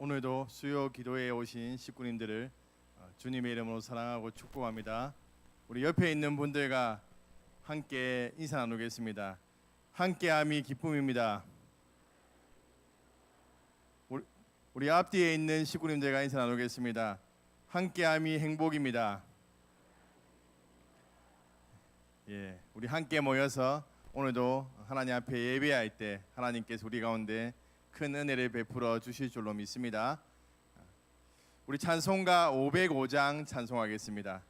오늘도 수요 기도에 오신 식구님들을 주님의 이름으로 사랑하고 축복합니다. 우리 옆에 있는 분들과 함께 인사 나누겠습니다. 함께함이 기쁨입니다. 우리 앞뒤에 있는 식구님들과 인사 나누겠습니다. 함께함이 행복입니다. 우리 함께 모여서 오늘도 하나님 앞에 예배할 때 하나님께서 우리 가운데 큰 은혜를 베풀어 주실 줄로 믿습니다. 우리 찬송가 505장 찬송하겠습니다.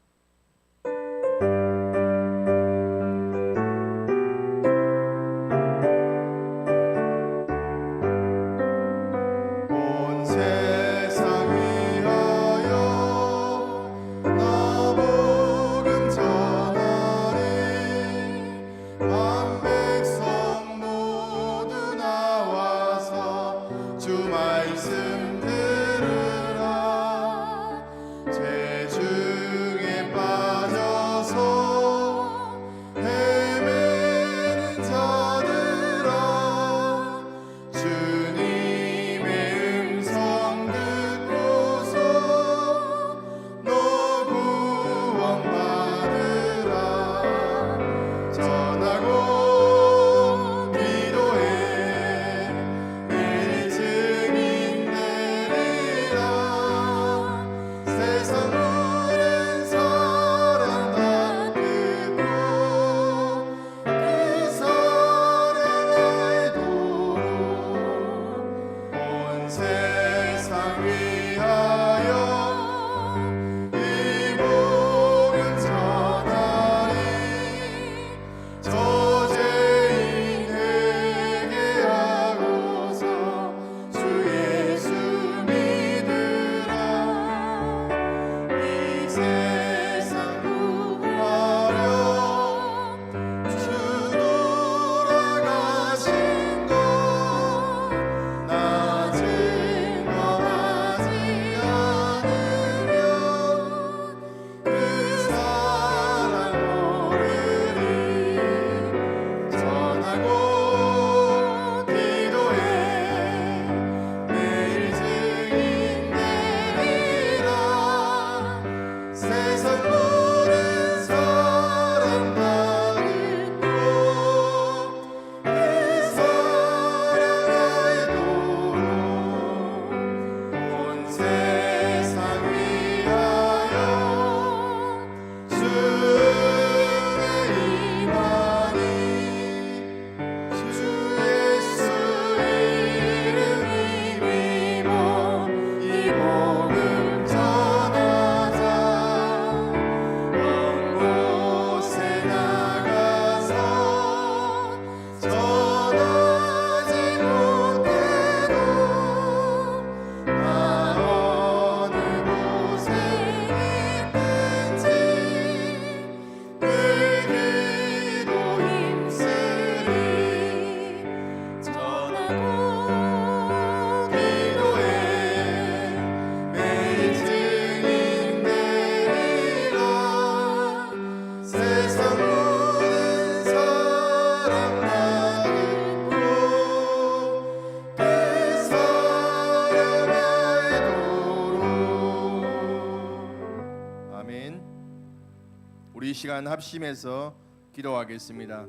우리 이 시간 합심해서 기도하겠습니다.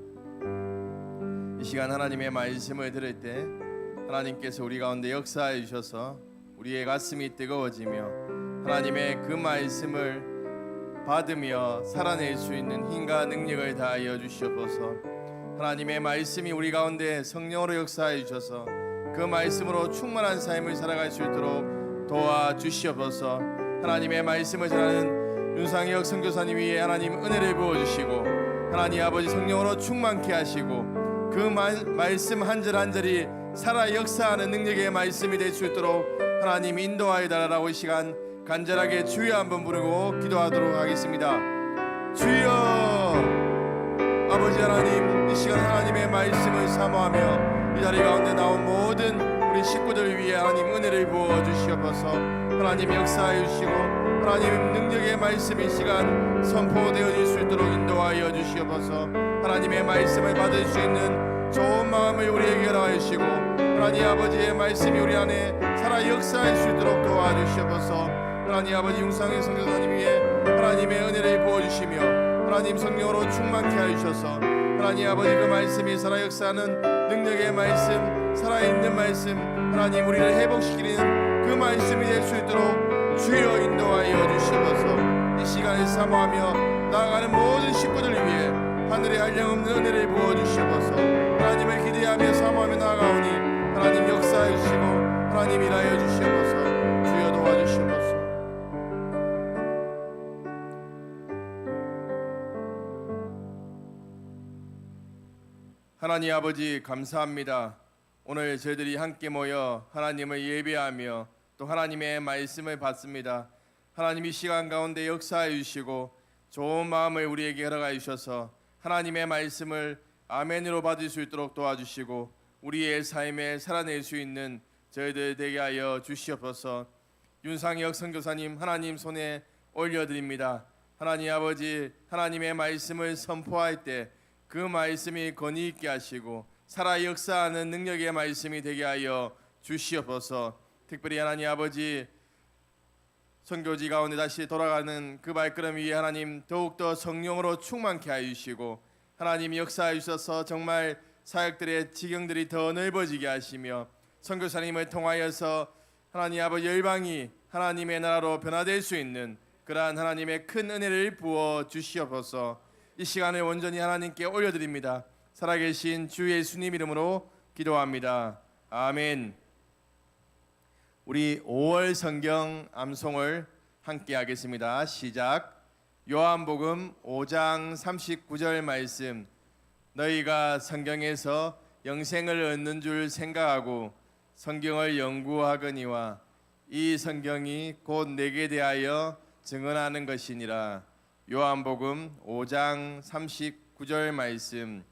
이 시간 하나님의 말씀을 들을 때 하나님께서 우리 가운데 역사해 주셔서 우리의 가슴이 뜨거워지며 하나님의 그 말씀을 받으며 살아낼 수 있는 힘과 능력을 다하여 주시옵소서. 하나님의 말씀이 우리 가운데 성령으로 역사해 주셔서 그 말씀으로 충만한 삶을 살아갈 수 있도록 도와주시옵소서. 하나님의 말씀을 전하는 윤상혁 선교사님 위에 하나님 은혜를 부어주시고 하나님 아버지 성령으로 충만케 하시고 그 말씀 한 절 한 절이 살아 역사하는 능력의 말씀이 될 수 있도록 하나님 인도하여 달라고 이 시간 간절하게 주여 한번 부르고 기도하도록 하겠습니다. 주여. 아버지 하나님, 이 시간 하나님의 말씀을 사모하며 이 자리 가운데 나온 모든 우리 식구들 위해 하나님 은혜를 부어주시옵소서. 하나님 역사해 주시고 하나님 능력의 말씀이 시간 선포되어질 수 있도록 인도하여 주시옵소서. 하나님의 말씀을 받을 수 있는 좋은 마음을 우리에게 허락하여 주시고 하나님 아버지의 말씀이 우리 안에 살아 역사할 수 있도록 도와주시옵소서. 하나님 아버지 융상의 성교사님 위에 하나님의 은혜를 부어주시며 하나님 성령으로 충만케 하여 주셔서 하나님 아버지 그 말씀이 살아 역사하는 능력의 말씀, 살아있는 말씀, 하나님 우리를 회복시키는 그 말씀이 될 수 있도록 주여 인도하여 주시옵소서. 이 시간에 사모하며 나아가는 모든 식구들을 위해 하늘의 한량없는 은혜를 부어주시옵소서. 하나님을 기대하며 사모하며 나아가오니 하나님 역사해 주시고 하나님 일하여 주시옵소서. 주여 도와주시옵소서. 하나님 아버지 감사합니다. 오늘 저희들이 함께 모여 하나님을 예배하며 또 하나님의 말씀을 받습니다. 하나님 이 시간 가운데 역사해 주시고 좋은 마음을 우리에게 허락하여 주셔서 하나님의 말씀을 아멘으로 받을 수 있도록 도와주시고 우리의 삶에 살아낼 수 있는 저희들 되게 하여 주시옵소서. 윤상혁 선교사님 하나님 손에 올려드립니다. 하나님 아버지 하나님의 말씀을 선포할 때 그 말씀이 권위 있게 하시고 살아 역사하는 능력의 말씀이 되게 하여 주시옵소서. 특별히 하나님 아버지 선교지 가운데 다시 돌아가는 그 발걸음 위에 하나님 더욱더 성령으로 충만케 하여 주시고 하나님 역사해 주셔서 정말 사역들의 지경들이 더 넓어지게 하시며 선교사님을 통하여서 하나님 아버지 열방이 하나님의 나라로 변화될 수 있는 그러한 하나님의 큰 은혜를 부어 주시옵소서. 이 시간을 온전히 하나님께 올려드립니다. 살아계신 주 예수님 이름으로 기도합니다. 아멘. 우리 5월 성경 암송을 함께 하겠습니다. 시작. 요한복음 5장 39절 말씀. 너희가 성경에서 영생을 얻는 줄 생각하고 성경을 연구하거니와 이 성경이 곧 내게 대하여 증언하는 것이니라. 요한복음 5장 39절 말씀.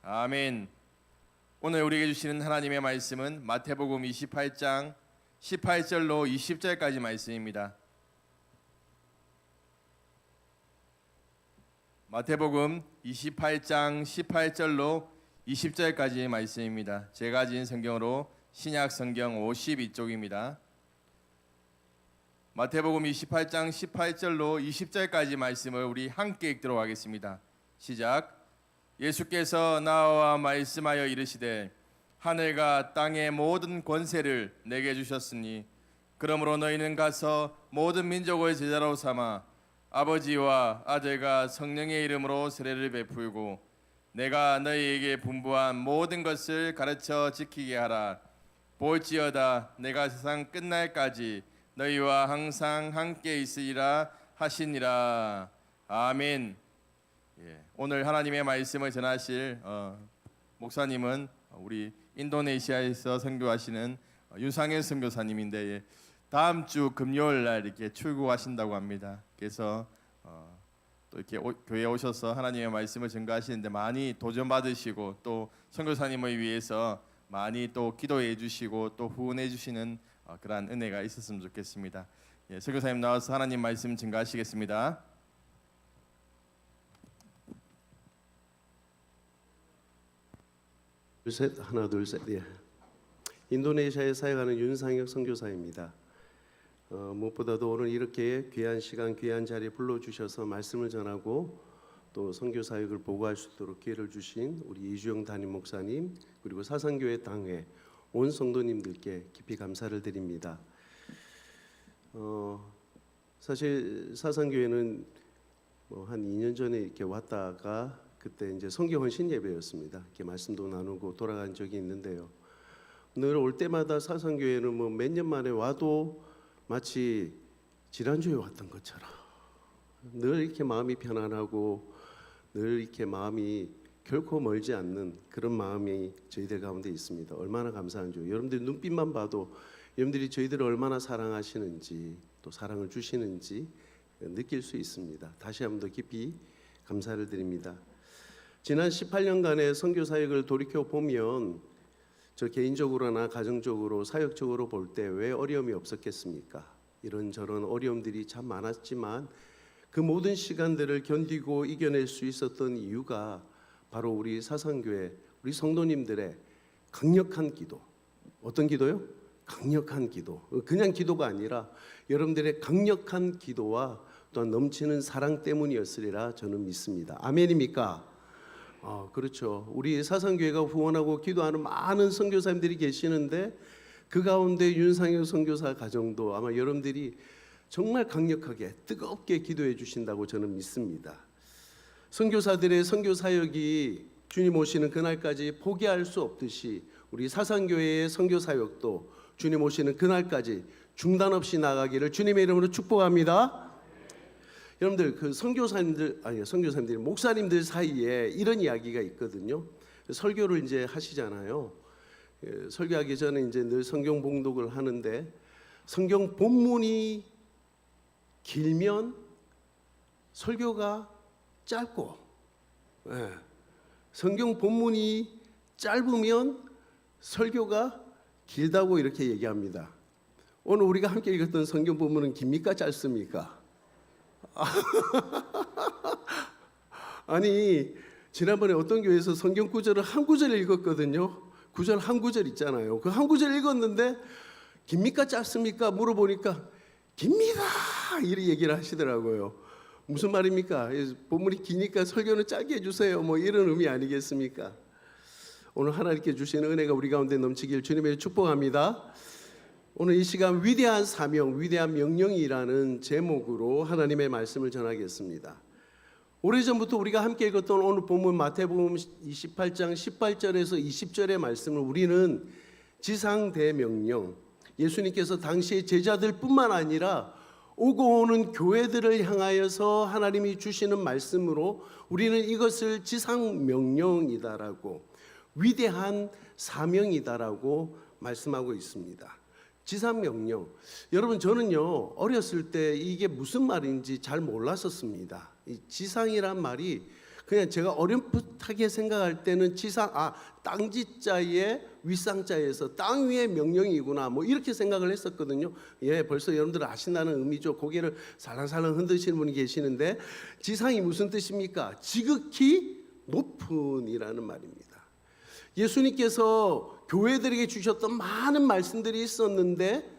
아멘. 오늘 우리에게 주시는 하나님의 말씀은 마태복음 28장 18절로 20절까지 말씀입니다. 마태복음 28장 18절로 20절까지 말씀입니다. 제가 가진 성경으로 신약 성경 52쪽입니다. 마태복음 28장 18절로 20절까지 말씀을 우리 함께 읽도록 하겠습니다. 시작. 예수께서 나와 말씀하여 이르시되 하늘과 땅의 모든 권세를 내게 주셨으니 그러므로 너희는 가서 모든 민족을 제자로 삼아 아버지와 아들과 성령의 이름으로 세례를 베풀고 내가 너희에게 분부한 모든 것을 가르쳐 지키게 하라. 볼지어다 내가 세상 끝날까지 너희와 항상 함께 있으리라 하시니라. 아멘. 오늘 하나님의 말씀을 전하실 목사님은 우리 인도네시아에서 선교하시는 윤상현 선교사님인데 다음 주 금요일 날 이렇게 출국하신다고 합니다. 그래서 또 이렇게 교회에 오셔서 하나님의 말씀을 전가하시는데 많이 도전 받으시고 또 선교사님을 위해서 많이 또 기도해 주시고 또 후원해 주시는 그러한 은혜가 있었으면 좋겠습니다. 선교사님 나와서 하나님 말씀 전가하시겠습니다. 둘셋 하나 둘셋. 인도네시아에 사역하는 윤상혁 선교사입니다. 무엇보다도 오늘 이렇게 귀한 시간 귀한 자리에 불러주셔서 말씀을 전하고 또 선교 사역을 보고할 수 있도록 기회를 주신 우리 이주영 담임 목사님 그리고 사상교회 당회 온 성도님들께 깊이 감사를 드립니다. 사실 사상교회는 한 2년 전에 이렇게 왔다가 그때 이제 성경헌신 예배였습니다. 이렇게 말씀도 나누고 돌아간 적이 있는데요. 늘 올 때마다 사상교회는 몇 년 만에 와도 마치 지난주에 왔던 것처럼 늘 이렇게 마음이 편안하고 늘 이렇게 마음이 결코 멀지 않는 그런 마음이 저희들 가운데 있습니다. 얼마나 감사한지 여러분들 눈빛만 봐도 여러분들이 저희들을 얼마나 사랑하시는지 또 사랑을 주시는지 느낄 수 있습니다. 다시 한번 더 깊이 감사를 드립니다. 지난 18년간의 선교 사역을 돌이켜 보면 저 개인적으로나 가정적으로 사역적으로 볼 때 왜 어려움이 없었겠습니까? 이런저런 어려움들이 참 많았지만 그 모든 시간들을 견디고 이겨낼 수 있었던 이유가 바로 우리 사상교회 우리 성도님들의 강력한 기도. 어떤 기도요? 강력한 기도. 그냥 기도가 아니라 여러분들의 강력한 기도와 또한 넘치는 사랑 때문이었으리라 저는 믿습니다. 아멘입니까? 그렇죠. 우리 사상교회가 후원하고 기도하는 많은 선교사님들이 계시는데 그 가운데 윤상효 선교사 가정도 아마 여러분들이 정말 강력하게 뜨겁게 기도해 주신다고 저는 믿습니다. 선교사들의 선교 사역이 주님 오시는 그날까지 포기할 수 없듯이 우리 사상교회의 선교 사역도 주님 오시는 그날까지 중단 없이 나가기를 주님의 이름으로 축복합니다. 여러분들 그 선교사님들 목사님들 사이에 이런 이야기가 있거든요. 설교를 이제 하시잖아요. 설교하기 전에 이제 늘 성경 봉독을 하는데 성경 본문이 길면 설교가 짧고, 성경 본문이 짧으면 설교가 길다고 이렇게 얘기합니다. 오늘 우리가 함께 읽었던 성경 본문은 깁니까 짧습니까? 아니 지난번에 어떤 교회에서 성경 구절을 한 구절 읽었거든요. 구절 한 구절 있잖아요. 그 한 구절 읽었는데 깁니까 짧습니까? 물어보니까 깁니다 이렇게 얘기를 하시더라고요. 무슨 말입니까? 본문이 기니까 설교는 짧게 해주세요. 뭐 이런 의미 아니겠습니까? 오늘 하나님께 주시는 은혜가 우리 가운데 넘치길 주님의 축복합니다. 오늘 이 시간 위대한 사명, 위대한 명령이라는 제목으로 하나님의 말씀을 전하겠습니다. 오래전부터 우리가 함께 읽었던 오늘 본문 마태복음 28장 18절에서 20절의 말씀을 우리는 지상대명령, 예수님께서 당시의 제자들뿐만 아니라 오고 오는 교회들을 향하여서 하나님이 주시는 말씀으로 우리는 이것을 지상명령이다라고, 위대한 사명이다라고 말씀하고 있습니다. 지상명령. 여러분 저는요 어렸을 때 이게 무슨 말인지 잘 몰랐었습니다. 이 지상이란 말이 그냥 제가 어렴풋하게 생각할 때는 지상, 땅지자에 윗상자에서 땅 위의 명령이구나 뭐 이렇게 생각을 했었거든요. 벌써 여러분들 아신다는 의미죠. 고개를 살랑살랑 흔드시는 분이 계시는데 지상이 무슨 뜻입니까? 지극히 높은이라는 말입니다. 예수님께서 교회들에게 주셨던 많은 말씀들이 있었는데,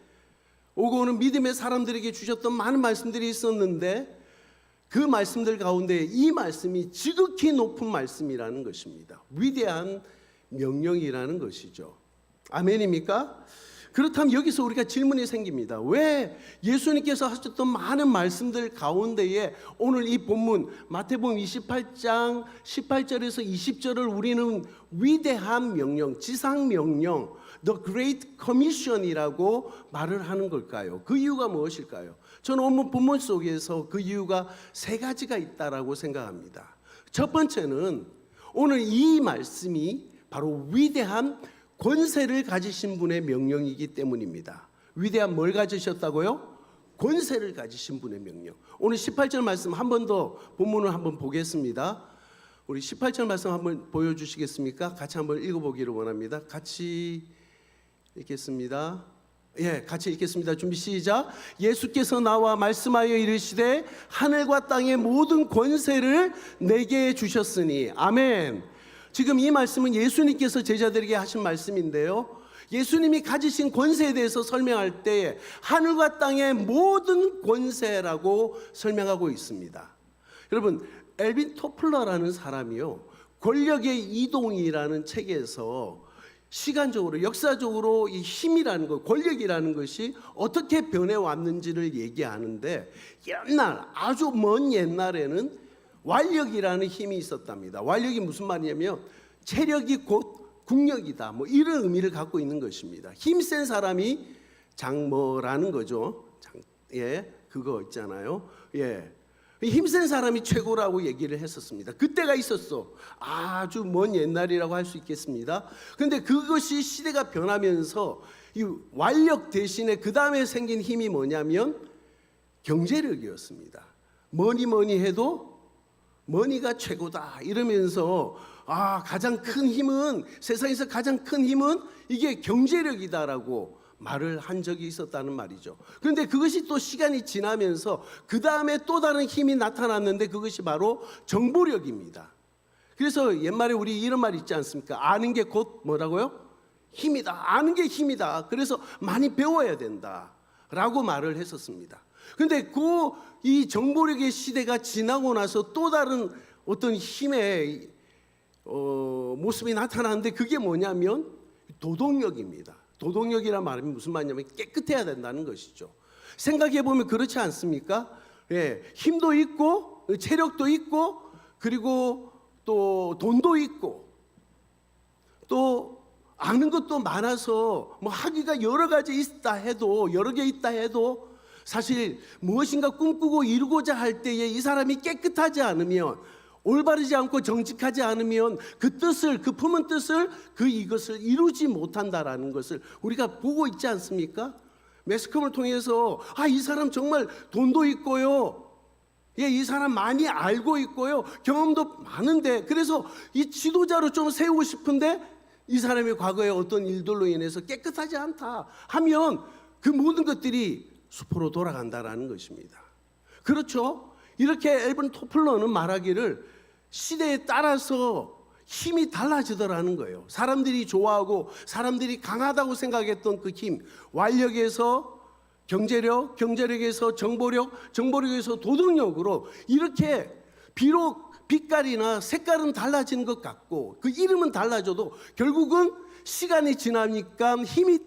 오고 오는 믿음의 사람들에게 주셨던 많은 말씀들이 있었는데, 그 말씀들 가운데 이 말씀이 지극히 높은 말씀이라는 것입니다. 위대한 명령이라는 것이죠. 아멘입니까? 그렇다면 여기서 우리가 질문이 생깁니다. 왜 예수님께서 하셨던 많은 말씀들 가운데에 오늘 이 본문 마태복음 28장 18절에서 20절을 우리는 위대한 명령, 지상명령, The Great Commission이라고 말을 하는 걸까요? 그 이유가 무엇일까요? 저는 오늘 본문 속에서 그 이유가 세 가지가 있다라고 생각합니다. 첫 번째는 오늘 이 말씀이 바로 위대한 권세를 가지신 분의 명령이기 때문입니다. 위대한 뭘 가지셨다고요? 권세를 가지신 분의 명령. 오늘 18절 말씀 한 번 더 본문을 한번 보겠습니다. 우리 18절 말씀 한번 보여주시겠습니까? 같이 한번 읽어보기를 원합니다. 같이 읽겠습니다. 같이 읽겠습니다. 준비 시작. 예수께서 나와 말씀하여 이르시되 하늘과 땅의 모든 권세를 내게 주셨으니. 아멘. 지금 이 말씀은 예수님께서 제자들에게 하신 말씀인데요, 예수님이 가지신 권세에 대해서 설명할 때 하늘과 땅의 모든 권세라고 설명하고 있습니다. 여러분 엘빈 토플러라는 사람이요, 권력의 이동이라는 책에서 시간적으로 역사적으로 이 힘이라는 것, 권력이라는 것이 어떻게 변해왔는지를 얘기하는데, 옛날 아주 먼 옛날에는 완력이라는 힘이 있었답니다. 완력이 무슨 말이냐면 체력이 곧 국력이다, 뭐 이런 의미를 갖고 있는 것입니다. 힘센 사람이 장모라는 거죠. 그거 있잖아요. 힘센 사람이 최고라고 얘기를 했었습니다. 그때가 있었어. 아주 먼 옛날이라고 할 수 있겠습니다. 그런데 그것이 시대가 변하면서 이 완력 대신에 그 다음에 생긴 힘이 뭐냐면 경제력이었습니다. 뭐니 해도 머니가 최고다 이러면서 가장 큰 힘은, 세상에서 가장 큰 힘은 이게 경제력이다라고 말을 한 적이 있었다는 말이죠. 그런데 그것이 또 시간이 지나면서 그 다음에 또 다른 힘이 나타났는데 그것이 바로 정보력입니다. 그래서 옛말에 우리 이런 말 있지 않습니까? 아는 게 곧 뭐라고요? 힘이다. 아는 게 힘이다. 그래서 많이 배워야 된다 라고 말을 했었습니다. 근데 이 정보력의 시대가 지나고 나서 또 다른 어떤 힘의 모습이 나타나는데, 그게 뭐냐면 도덕력입니다. 도덕력이란 말이 무슨 말이냐면 깨끗해야 된다는 것이죠. 생각해 보면 그렇지 않습니까? 예, 힘도 있고 체력도 있고 그리고 또 돈도 있고 또 아는 것도 많아서 뭐 하기가 여러 가지 있다 해도, 여러 개 있다 해도 사실 무엇인가 꿈꾸고 이루고자 할 때에 이 사람이 깨끗하지 않으면, 올바르지 않고 정직하지 않으면 그 뜻을, 그 품은 뜻을, 이것을 이루지 못한다라는 것을 우리가 보고 있지 않습니까? 매스컴을 통해서 이 사람 정말 돈도 있고요, 예, 이 사람 많이 알고 있고요, 경험도 많은데, 그래서 이 지도자로 좀 세우고 싶은데 이 사람의 과거의 어떤 일들로 인해서 깨끗하지 않다 하면 그 모든 것들이 수포로 돌아간다라는 것입니다. 그렇죠? 이렇게 엘번 토플러는 말하기를 시대에 따라서 힘이 달라지더라는 거예요. 사람들이 좋아하고 사람들이 강하다고 생각했던 그 힘, 완력에서 경제력, 경제력에서 정보력, 정보력에서 도덕력으로 이렇게 비록 빛깔이나 색깔은 달라지는 것 같고 그 이름은 달라져도 결국은 시간이 지나니까 힘이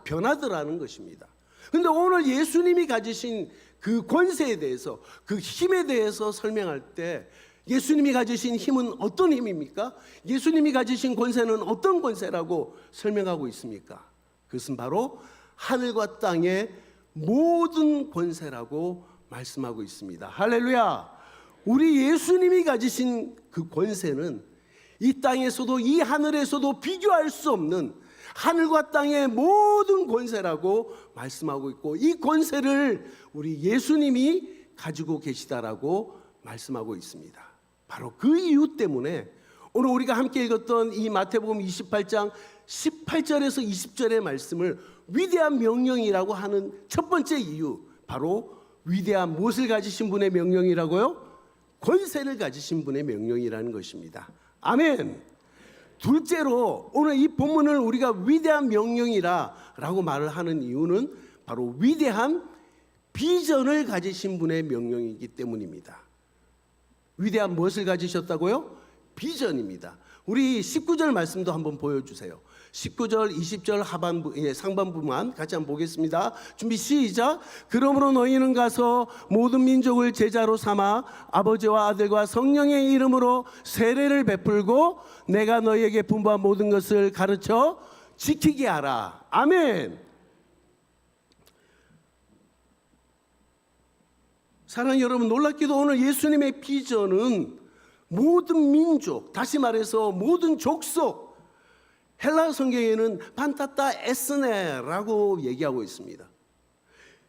변하더라는 것입니다. 그런데 오늘 예수님이 가지신 그 권세에 대해서, 그 힘에 대해서 설명할 때 예수님이 가지신 힘은 어떤 힘입니까? 예수님이 가지신 권세는 어떤 권세라고 설명하고 있습니까? 그것은 바로 하늘과 땅의 모든 권세라고 말씀하고 있습니다. 할렐루야! 우리 예수님이 가지신 그 권세는 이 땅에서도 이 하늘에서도 비교할 수 없는 하늘과 땅의 모든 권세라고 말씀하고 있고, 이 권세를 우리 예수님이 가지고 계시다라고 말씀하고 있습니다. 바로 그 이유 때문에 오늘 우리가 함께 읽었던 이 마태복음 28장 18절에서 20절의 말씀을 위대한 명령이라고 하는 첫 번째 이유, 바로 위대한 무엇을 가지신 분의 명령이라고요? 권세를 가지신 분의 명령이라는 것입니다. 아멘. 둘째로 오늘 이 본문을 우리가 위대한 명령이라고 말을 하는 이유는 바로 위대한 비전을 가지신 분의 명령이기 때문입니다. 위대한 무엇을 가지셨다고요? 비전입니다. 우리 19절 말씀도 한번 보여주세요. 19절, 20절 상반부만 같이 한번 보겠습니다. 준비 시작. 그러므로 너희는 가서 모든 민족을 제자로 삼아 아버지와 아들과 성령의 이름으로 세례를 베풀고 내가 너희에게 분부한 모든 것을 가르쳐 지키게 하라. 아멘. 사랑하는 여러분, 놀랍게도 오늘 예수님의 비전은 모든 민족, 다시 말해서 모든 족속, 헬라 성경에는 판타타 에스네라고 얘기하고 있습니다.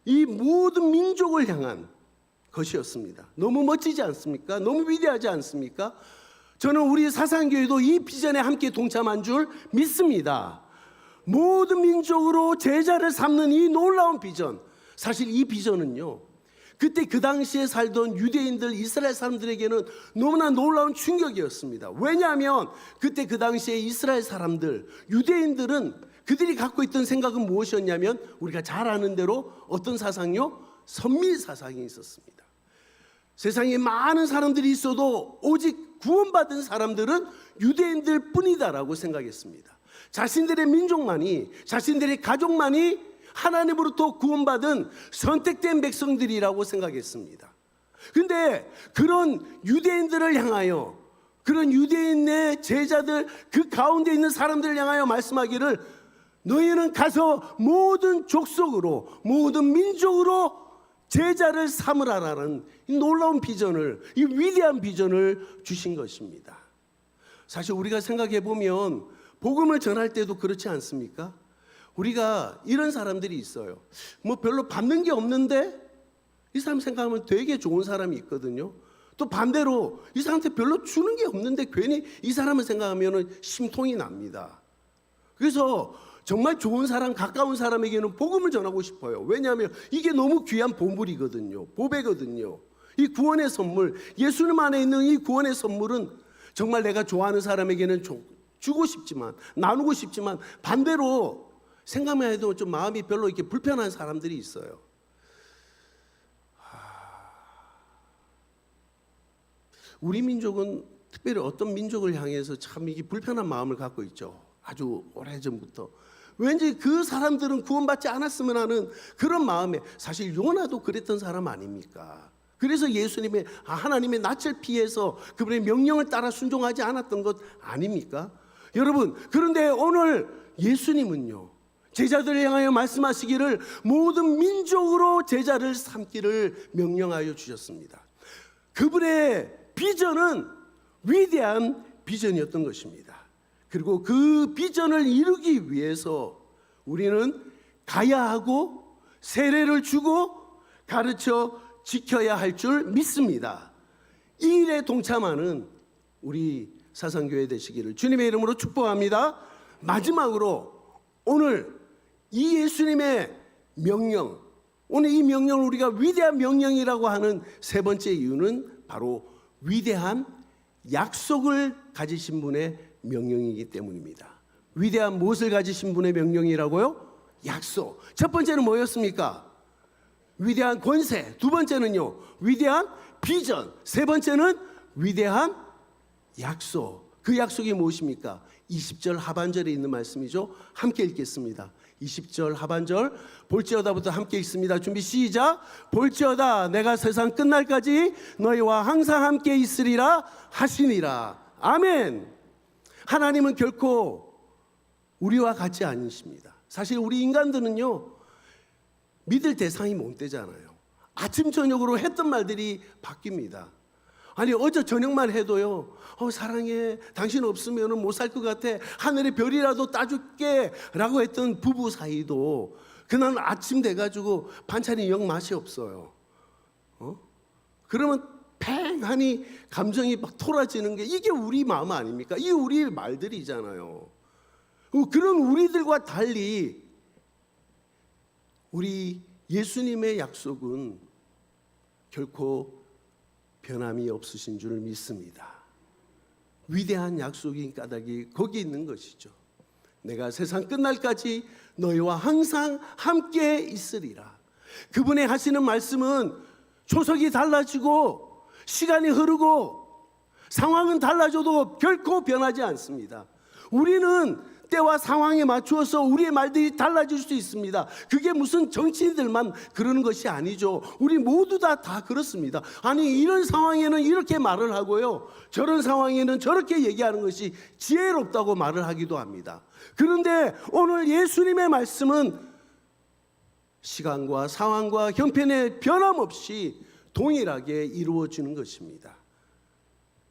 이 모든 민족을 향한 것이었습니다. 너무 멋지지 않습니까? 너무 위대하지 않습니까? 저는 우리 사상교회도 이 비전에 함께 동참한 줄 믿습니다. 모든 민족으로 제자를 삼는 이 놀라운 비전, 사실 이 비전은요, 그때 그 당시에 살던 유대인들, 이스라엘 사람들에게는 너무나 놀라운 충격이었습니다. 왜냐하면 그때 그 당시에 이스라엘 사람들, 유대인들은 그들이 갖고 있던 생각은 무엇이었냐면 우리가 잘 아는 대로 어떤 사상요? 선미 사상이 있었습니다. 세상에 많은 사람들이 있어도 오직 구원받은 사람들은 유대인들 뿐이다라고 생각했습니다. 자신들의 민족만이, 자신들의 가족만이 하나님으로부터 구원받은 선택된 백성들이라고 생각했습니다. 그런데 그런 유대인들을 향하여, 그런 유대인의 제자들, 그 가운데 있는 사람들을 향하여 말씀하기를 너희는 가서 모든 족속으로, 모든 민족으로 제자를 삼으라라는 이 놀라운 비전을, 이 위대한 비전을 주신 것입니다. 사실 우리가 생각해 보면 복음을 전할 때도 그렇지 않습니까? 우리가 이런 사람들이 있어요. 뭐 별로 받는 게 없는데 이 사람 생각하면 되게 좋은 사람이 있거든요. 또 반대로 이 사람한테 별로 주는 게 없는데 괜히 이 사람을 생각하면 심통이 납니다. 그래서 정말 좋은 사람, 가까운 사람에게는 복음을 전하고 싶어요. 왜냐하면 이게 너무 귀한 보물이거든요. 보배거든요. 이 구원의 선물, 예수님 안에 있는 이 구원의 선물은 정말 내가 좋아하는 사람에게는 주고 싶지만, 나누고 싶지만, 반대로 생각만 해도 좀 마음이 별로 이렇게 불편한 사람들이 있어요. 우리 민족은 특별히 어떤 민족을 향해서 참 이게 불편한 마음을 갖고 있죠. 아주 오래전부터. 왠지 그 사람들은 구원받지 않았으면 하는 그런 마음에, 사실 요나도 그랬던 사람 아닙니까? 그래서 예수님의 하나님의 낯을 피해서 그분의 명령을 따라 순종하지 않았던 것 아닙니까? 여러분, 그런데 오늘 예수님은요, 제자들을 향하여 말씀하시기를 모든 민족으로 제자를 삼기를 명령하여 주셨습니다. 그분의 비전은 위대한 비전이었던 것입니다. 그리고 그 비전을 이루기 위해서 우리는 가야 하고 세례를 주고 가르쳐 지켜야 할 줄 믿습니다. 이 일에 동참하는 우리 사상교회 되시기를 주님의 이름으로 축복합니다. 마지막으로 오늘 이 예수님의 명령, 오늘 이 명령을 우리가 위대한 명령이라고 하는 세 번째 이유는 바로 위대한 약속을 가지신 분의 명령이기 때문입니다. 위대한 무엇을 가지신 분의 명령이라고요? 약속. 첫 번째는 뭐였습니까? 위대한 권세. 두 번째는요, 위대한 비전. 세 번째는 위대한 약속. 그 약속이 무엇입니까? 20절 하반절에 있는 말씀이죠. 함께 읽겠습니다. 20절 하반절, 볼지어다부터 함께 읽습니다. 준비 시작. 볼지어다 내가 세상 끝날까지 너희와 항상 함께 있으리라 하시니라. 아멘. 하나님은 결코 우리와 같지 않으십니다. 사실 우리 인간들은요, 믿을 대상이 못 되잖아요. 아침 저녁으로 했던 말들이 바뀝니다. 아니 어제 저녁만 해도요, 사랑해, 당신 없으면 못 살 것 같아, 하늘의 별이라도 따줄게 라고 했던 부부 사이도 그날 아침 돼가지고 반찬이 영 맛이 없어요. 그러면 팽하니 감정이 막 토라지는 게 이게 우리 마음 아닙니까? 이게 우리 말들이잖아요. 그런 우리들과 달리 우리 예수님의 약속은 결코 변함이 없으신 줄 믿습니다. 위대한 약속인 까닭이 거기 있는 것이죠. 내가 세상 끝날까지 너희와 항상 함께 있으리라. 그분의 하시는 말씀은 초석이 달라지고 시간이 흐르고 상황은 달라져도 결코 변하지 않습니다. 우리는 때와 상황에 맞추어서 우리의 말들이 달라질 수 있습니다. 그게 무슨 정치인들만 그러는 것이 아니죠. 우리 모두 다 그렇습니다. 아니 이런 상황에는 이렇게 말을 하고요, 저런 상황에는 저렇게 얘기하는 것이 지혜롭다고 말을 하기도 합니다. 그런데 오늘 예수님의 말씀은 시간과 상황과 형편에 변함없이 동일하게 이루어지는 것입니다.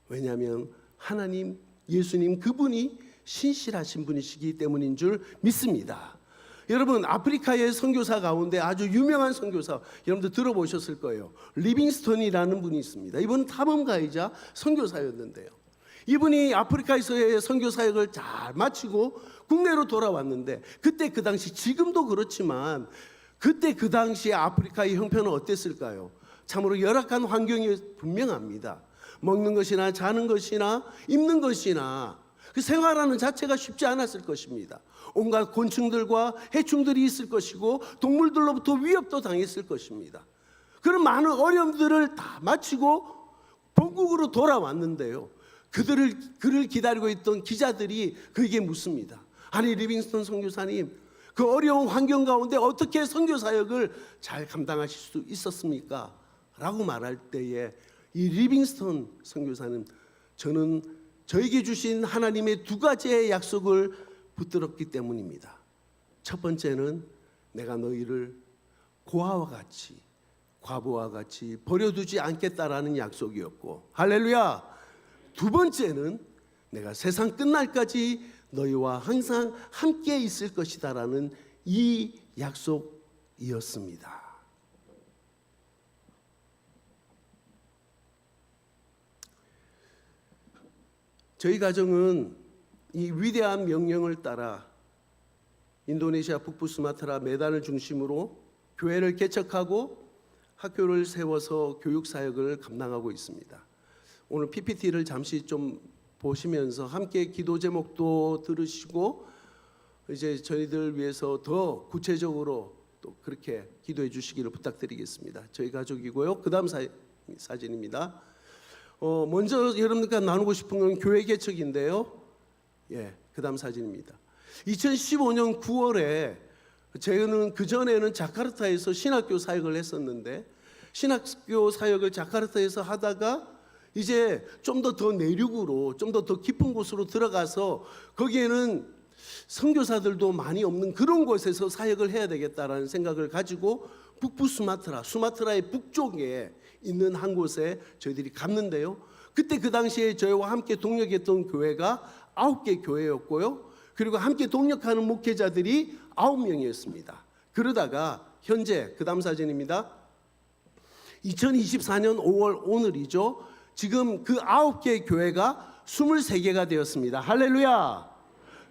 왜냐하면 하나님, 예수님 그분이 신실하신 분이시기 때문인 줄 믿습니다. 여러분, 아프리카의 선교사 가운데 아주 유명한 선교사, 여러분들 들어보셨을 거예요. 리빙스턴이라는 분이 있습니다. 이분은 탐험가이자 선교사였는데요, 이분이 아프리카에서의 선교 사역을 잘 마치고 국내로 돌아왔는데, 그때 그 당시, 지금도 그렇지만 그때 그 당시에 아프리카의 형편은 어땠을까요? 참으로 열악한 환경이 분명합니다. 먹는 것이나 자는 것이나 입는 것이나 그 생활하는 자체가 쉽지 않았을 것입니다. 온갖 곤충들과 해충들이 있을 것이고 동물들로부터 위협도 당했을 것입니다. 그런 많은 어려움들을 다 마치고 본국으로 돌아왔는데요, 그를 기다리고 있던 기자들이 그에게 묻습니다. 아니 리빙스턴 선교사님, 그 어려운 환경 가운데 어떻게 선교 사역을 잘 감당하실 수 있었습니까? 라고 말할 때에 이 리빙스턴 선교사는, 저는 저에게 주신 하나님의 두 가지의 약속을 붙들었기 때문입니다. 첫 번째는 내가 너희를 고아와 같이, 과부와 같이 버려두지 않겠다라는 약속이었고, 할렐루야. 두 번째는 내가 세상 끝날까지 너희와 항상 함께 있을 것이다라는 이 약속이었습니다. 저희 가정은 이 위대한 명령을 따라 인도네시아 북부 수마트라 메단을 중심으로 교회를 개척하고 학교를 세워서 교육 사역을 감당하고 있습니다. 오늘 PPT를 잠시 좀 보시면서 함께 기도 제목도 들으시고 이제 저희들 위해서 더 구체적으로 또 그렇게 기도해 주시기를 부탁드리겠습니다. 저희 가족이고요. 그다음 사진입니다. 먼저 여러분들과 나누고 싶은 건 교회 개척인데요. 그다음 사진입니다. 2015년 9월에 저는 그전에는 자카르타에서 신학교 사역을 했었는데 신학교 사역을 자카르타에서 하다가 이제 좀 더 내륙으로 좀 더 깊은 곳으로 들어가서 거기에는 선교사들도 많이 없는 그런 곳에서 사역을 해야 되겠다라는 생각을 가지고 북부 수마트라의 북쪽에 있는 한 곳에 저희들이 갔는데요. 그때 그 당시에 저희와 함께 동역했던 교회가 9개 교회였고요. 그리고 함께 동역하는 목회자들이 9명이었습니다. 그러다가 현재 그 다음 사진입니다. 2024년 5월 오늘이죠. 지금 그 9개 교회가 23개가 되었습니다. 할렐루야.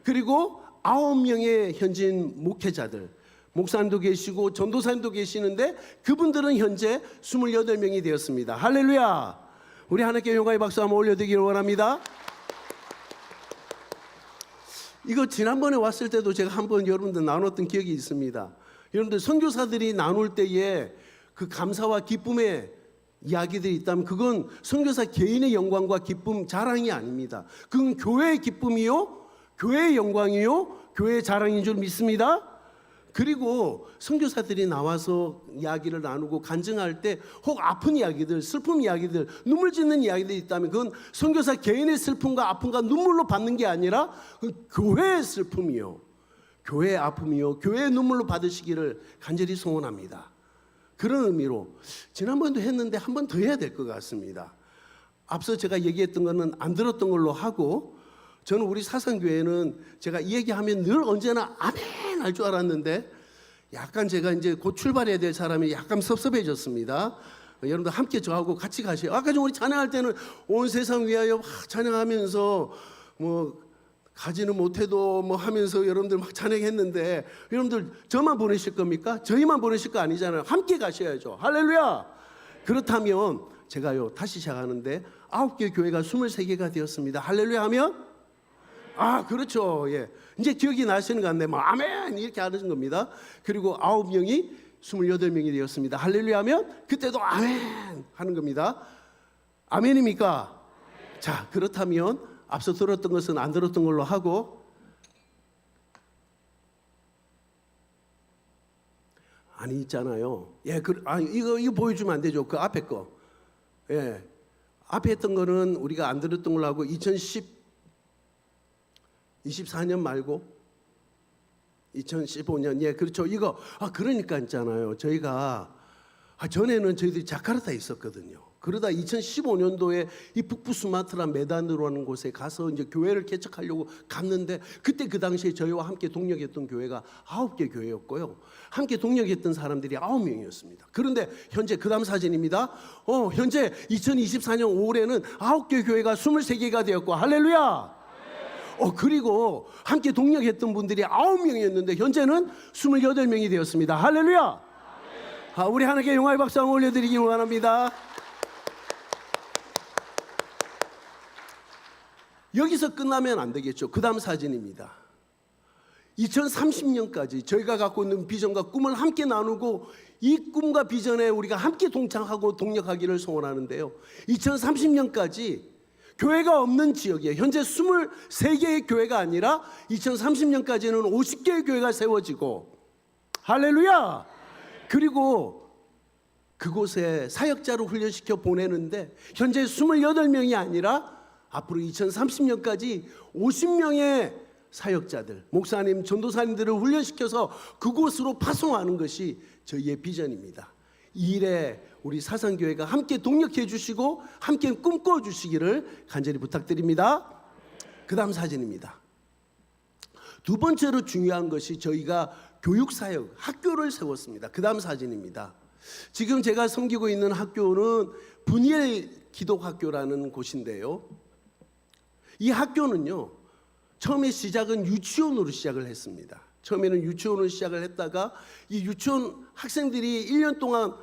그리고 9명의 현지인 목회자들, 목사님도 계시고 전도사님도 계시는데 그분들은 현재 28명이 되었습니다. 할렐루야. 우리 하나님께 영광의 박수 한번 올려드리기를 원합니다. 이거 지난번에 왔을 때도 제가 한번 여러분들 나눴던 기억이 있습니다. 여러분들 선교사들이 나눌 때에 그 감사와 기쁨의 이야기들이 있다면 그건 선교사 개인의 영광과 기쁨 자랑이 아닙니다. 그건 교회의 기쁨이요, 교회의 영광이요, 교회의 자랑인 줄 믿습니다. 그리고 선교사들이 나와서 이야기를 나누고 간증할 때 혹 아픈 이야기들, 슬픔 이야기들, 눈물 짓는 이야기들이 있다면 그건 선교사 개인의 슬픔과 아픔과 눈물로 받는 게 아니라 그 교회의 슬픔이요, 교회의 아픔이요, 교회의 눈물로 받으시기를 간절히 소원합니다. 그런 의미로 지난번에도 했는데 한 번 더 해야 될 것 같습니다. 앞서 제가 얘기했던 거는 안 들었던 걸로 하고, 저는 우리 사상교회는 제가 이 얘기하면 늘 언제나 아멘 할 줄 알았는데 약간 제가 이제 곧 출발해야 될 사람이 약간 섭섭해졌습니다. 여러분들 함께 저하고 같이 가세요. 아까 좀 우리 찬양할 때는 온 세상 위하여 막 찬양하면서 뭐 가지는 못해도 뭐 하면서 여러분들 막 찬양했는데 여러분들 저만 보내실 겁니까? 저희만 보내실 거 아니잖아요. 함께 가셔야죠. 할렐루야. 그렇다면 제가요 다시 시작하는데 9개 교회가 23개가 되었습니다. 할렐루야 하면 그렇죠. 예. 이제 기억이 나시는 것 같네. 뭐 아멘 이렇게 하는 겁니다. 그리고 9명이 28명이 되었습니다. 할렐루야 하면 그때도 아멘 하는 겁니다. 아멘입니까? 자, 그렇다면 앞서 들었던 것은 안 들었던 걸로 하고, 아니 있잖아요. 이거 보여주면 안 되죠. 그 앞에 거. 앞에 했던 거는 우리가 안 들었던 걸로 하고 24년 말고 2015년 그렇죠. 이거 그러니까 있잖아요. 저희가 전에는 저희들이 자카르타에 있었거든요. 그러다 2015년도에 이 북부 수마트라 메단으로라는 곳에 가서 이제 교회를 개척하려고 갔는데 그때 그 당시에 저희와 함께 동역했던 교회가 9개 교회였고요. 함께 동역했던 사람들이 9명이었습니다. 그런데 현재 그 다음 사진입니다. 현재 2024년 5월에는 9개 교회가 23개가 되었고 할렐루야. 그리고 함께 동역했던 분들이 9명이었는데 현재는 28명이 되었습니다. 할렐루야. 우리 하나님께 영광의 박수 한번 올려드리기 원합니다. 여기서 끝나면 안 되겠죠. 그 다음 사진입니다. 2030년까지 저희가 갖고 있는 비전과 꿈을 함께 나누고 이 꿈과 비전에 우리가 함께 동참하고 동력하기를 소원하는데요. 2030년까지 교회가 없는 지역에 현재 23개의 교회가 아니라 2030년까지는 50개의 교회가 세워지고 할렐루야. 그리고 그곳에 사역자로 훈련시켜 보내는데 현재 28명이 아니라 앞으로 2030년까지 50명의 사역자들, 목사님, 전도사님들을 훈련시켜서 그곳으로 파송하는 것이 저희의 비전입니다. 이 일에 우리 사상교회가 함께 동력해 주시고 함께 꿈꿔 주시기를 간절히 부탁드립니다. 그 다음 사진입니다. 두 번째로 중요한 것이 저희가 교육사역, 학교를 세웠습니다. 그 다음 사진입니다. 지금 제가 섬기고 있는 학교는 분이엘 기독학교라는 곳인데요. 이 학교는요, 처음에 시작은 유치원으로 시작을 했습니다. 처음에는 유치원으로 시작을 했다가 이 유치원 학생들이 1년 동안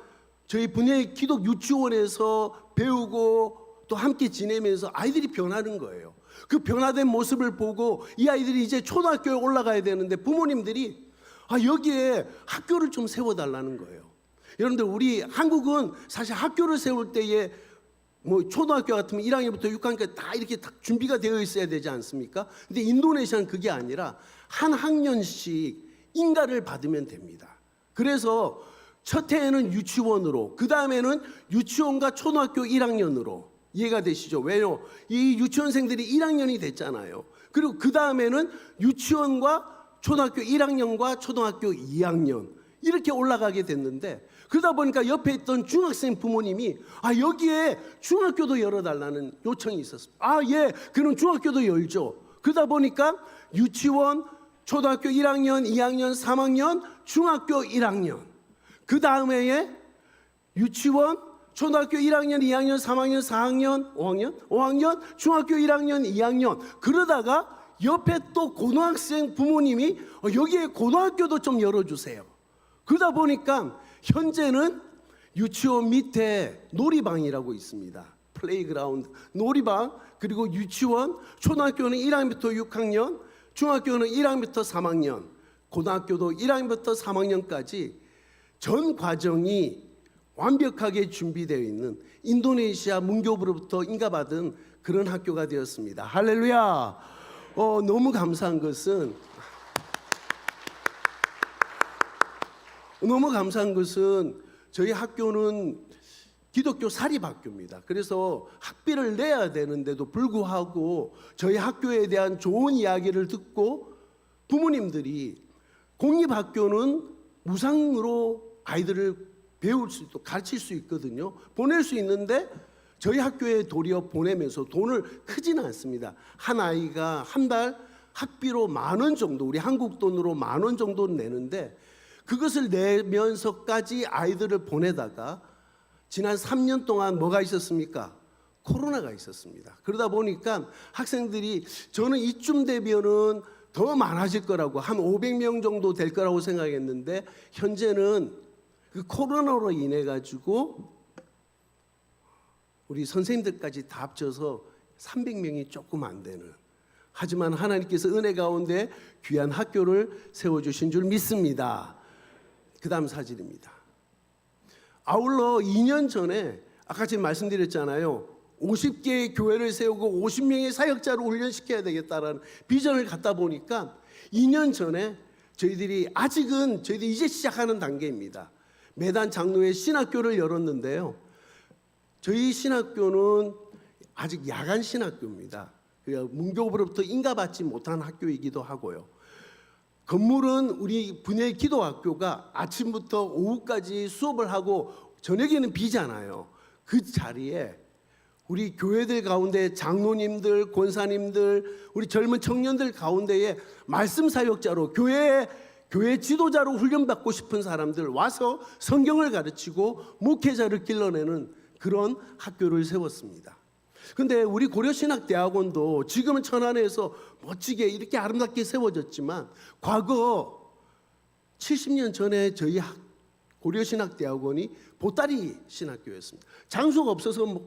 저희 분야의 기독 유치원에서 배우고 또 함께 지내면서 아이들이 변하는 거예요. 그 변화된 모습을 보고 이 아이들이 이제 초등학교에 올라가야 되는데 부모님들이 여기에 학교를 좀 세워달라는 거예요. 여러분들, 우리 한국은 사실 학교를 세울 때에 뭐 초등학교 같으면 1학년부터 6학년까지 다 이렇게 다 준비가 되어 있어야 되지 않습니까? 근데 인도네시아는 그게 아니라 한 학년씩 인가를 받으면 됩니다. 그래서 첫 해에는 유치원으로, 그 다음에는 유치원과 초등학교 1학년으로. 이해가 되시죠? 왜요? 이 유치원생들이 1학년이 됐잖아요. 그리고 그 다음에는 유치원과 초등학교 1학년과 초등학교 2학년 이렇게 올라가게 됐는데, 그러다 보니까 옆에 있던 중학생 부모님이 여기에 중학교도 열어달라는 요청이 있었습니다. 예, 그럼 중학교도 열죠. 그러다 보니까 유치원, 초등학교 1학년, 2학년, 3학년, 중학교 1학년, 그 다음에 유치원, 초등학교 1학년, 2학년, 3학년, 4학년, 5학년, 중학교 1학년, 2학년. 그러다가 옆에 또 고등학생 부모님이 여기에 고등학교도 좀 열어주세요. 그러다 보니까 현재는 유치원 밑에 놀이방이라고 있습니다. 플레이그라운드, 놀이방, 그리고 유치원, 초등학교는 1학년부터 6학년, 중학교는 1학년부터 3학년, 고등학교도 1학년부터 3학년까지 전 과정이 완벽하게 준비되어 있는 인도네시아 문교부로부터 인가받은 그런 학교가 되었습니다. 할렐루야. 너무 감사한 것은 저희 학교는 기독교 사립학교입니다. 그래서 학비를 내야 되는데도 불구하고 저희 학교에 대한 좋은 이야기를 듣고 부모님들이 공립학교는 무상으로 아이들을 배울 수 있고 가르칠 수 있거든요. 보낼 수 있는데 저희 학교에 도리어 보내면서 돈을 크지는 않습니다. 한 아이가 한 달 학비로 10,000원 정도, 우리 한국 돈으로 10,000원 정도 내는데, 그것을 내면서까지 아이들을 보내다가 지난 3년 동안 뭐가 있었습니까? 코로나가 있었습니다. 그러다 보니까 학생들이, 저는 이쯤 되면은 더 많아질 거라고, 한 500명 정도 될 거라고 생각했는데 현재는 그 코로나로 인해 가지고 우리 선생님들까지 다 합쳐서 300명이 조금 안 되는, 하지만 하나님께서 은혜 가운데 귀한 학교를 세워주신 줄 믿습니다. 그 다음 사진입니다. 아울러 2년 전에 아까 제가 말씀드렸잖아요. 50개의 교회를 세우고 50명의 사역자를 훈련시켜야 되겠다라는 비전을 갖다 보니까 2년 전에 저희들이 이제 시작하는 단계입니다. 매단 장로회 신학교를 열었는데요. 저희 신학교는 아직 야간 신학교입니다. 문교부로부터 인가받지 못한 학교이기도 하고요. 건물은 우리 분야의 기도학교가 아침부터 오후까지 수업을 하고 저녁에는 비잖아요. 그 자리에 우리 교회들 가운데 장로님들, 권사님들, 우리 젊은 청년들 가운데에 말씀 사역자로 교회 지도자로 훈련받고 싶은 사람들 와서 성경을 가르치고 목회자를 길러내는 그런 학교를 세웠습니다. 근데 우리 고려신학대학원도 지금은 천안에서 멋지게 이렇게 아름답게 세워졌지만 과거 70년 전에 저희 고려신학대학원이 보따리 신학교였습니다. 장소가 없어서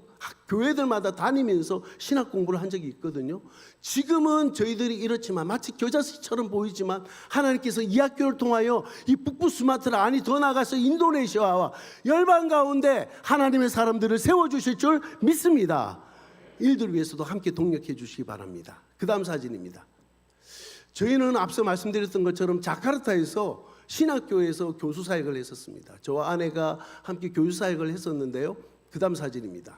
교회들마다 다니면서 신학 공부를 한 적이 있거든요. 지금은 저희들이 이렇지만 마치 겨자씨처럼 보이지만 하나님께서 이 학교를 통하여 이 북부 수마트라, 아니 더 나아가서 인도네시아와 열방 가운데 하나님의 사람들을 세워주실 줄 믿습니다. 이들 위해서도 함께 동력해 주시기 바랍니다. 그 다음 사진입니다. 저희는 앞서 말씀드렸던 것처럼 자카르타에서 신학교에서 교수 사역을 했었습니다. 저와 아내가 함께 교수 사역을 했었는데요. 그 다음 사진입니다.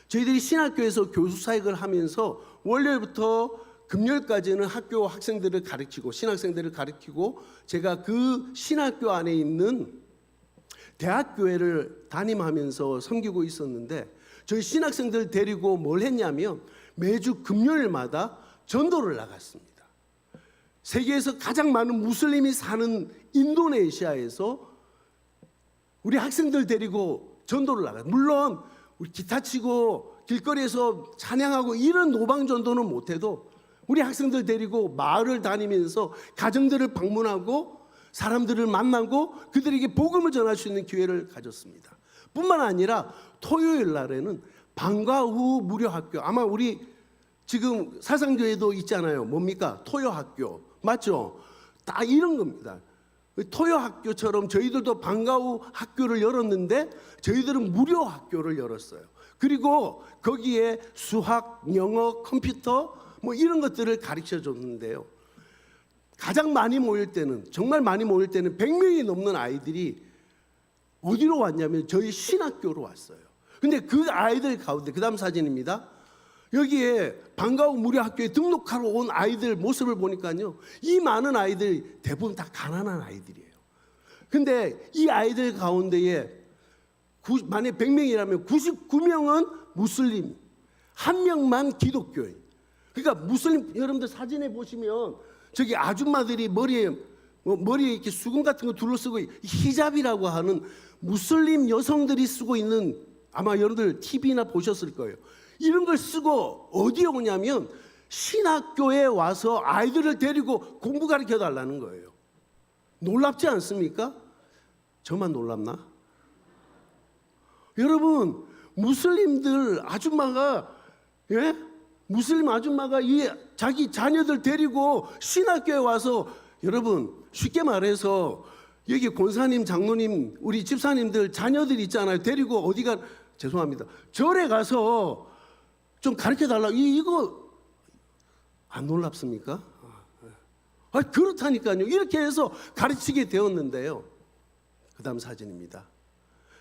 저희들이 신학교에서 교수 사역을 하면서 월요일부터 금요일까지는 학교 학생들을 가르치고 신학생들을 가르치고 제가 그 신학교 안에 있는 대학교회를 담임하면서 섬기고 있었는데, 저희 신학생들 데리고 뭘 했냐면 매주 금요일마다 전도를 나갔습니다. 세계에서 가장 많은 무슬림이 사는 인도네시아에서 우리 학생들 데리고 전도를 나가요. 물론 우리 기타 치고 길거리에서 찬양하고 이런 노방 전도는 못해도 우리 학생들 데리고 마을을 다니면서 가정들을 방문하고 사람들을 만나고 그들에게 복음을 전할 수 있는 기회를 가졌습니다. 뿐만 아니라 토요일 날에는 방과 후 무료 학교, 아마 우리 지금 사상교회도 있잖아요. 뭡니까? 토요학교. 맞죠? 다 이런 겁니다. 토요학교처럼 저희들도 방과 후 학교를 열었는데 저희들은 무료 학교를 열었어요. 그리고 거기에 수학, 영어, 컴퓨터 뭐 이런 것들을 가르쳐 줬는데요. 가장 많이 모일 때는, 정말 많이 모일 때는 100명이 넘는 아이들이 어디로 왔냐면 저희 신학교로 왔어요. 근데 그 아이들 가운데, 그 다음 사진입니다. 여기에 방과 후 무료 학교에 등록하러 온 아이들 모습을 보니까요, 이 많은 아이들 대부분 다 가난한 아이들이에요. 근데 이 아이들 가운데에 만약 100명이라면 99명은 무슬림, 한 명만 기독교인. 그러니까 무슬림, 여러분들 사진에 보시면 저기 아줌마들이 머리에 이렇게 수건 같은 거 둘러쓰고 히잡이라고 하는 무슬림 여성들이 쓰고 있는, 아마 여러분들 TV나 보셨을 거예요. 이런 걸 쓰고 어디에 오냐면 신학교에 와서 아이들을 데리고 공부 가르쳐 달라는 거예요. 놀랍지 않습니까? 저만 놀랍나? 여러분, 무슬림들 아줌마가, 예? 무슬림 아줌마가 이 자기 자녀들 데리고 신학교에 와서, 여러분 쉽게 말해서 여기 권사님, 장로님, 우리 집사님들 자녀들 있잖아요. 데리고 어디가, 죄송합니다, 절에 가서 좀 가르쳐 달라고. 이거 안 놀랍습니까? 그렇다니까요. 이렇게 해서 가르치게 되었는데요. 그 다음 사진입니다.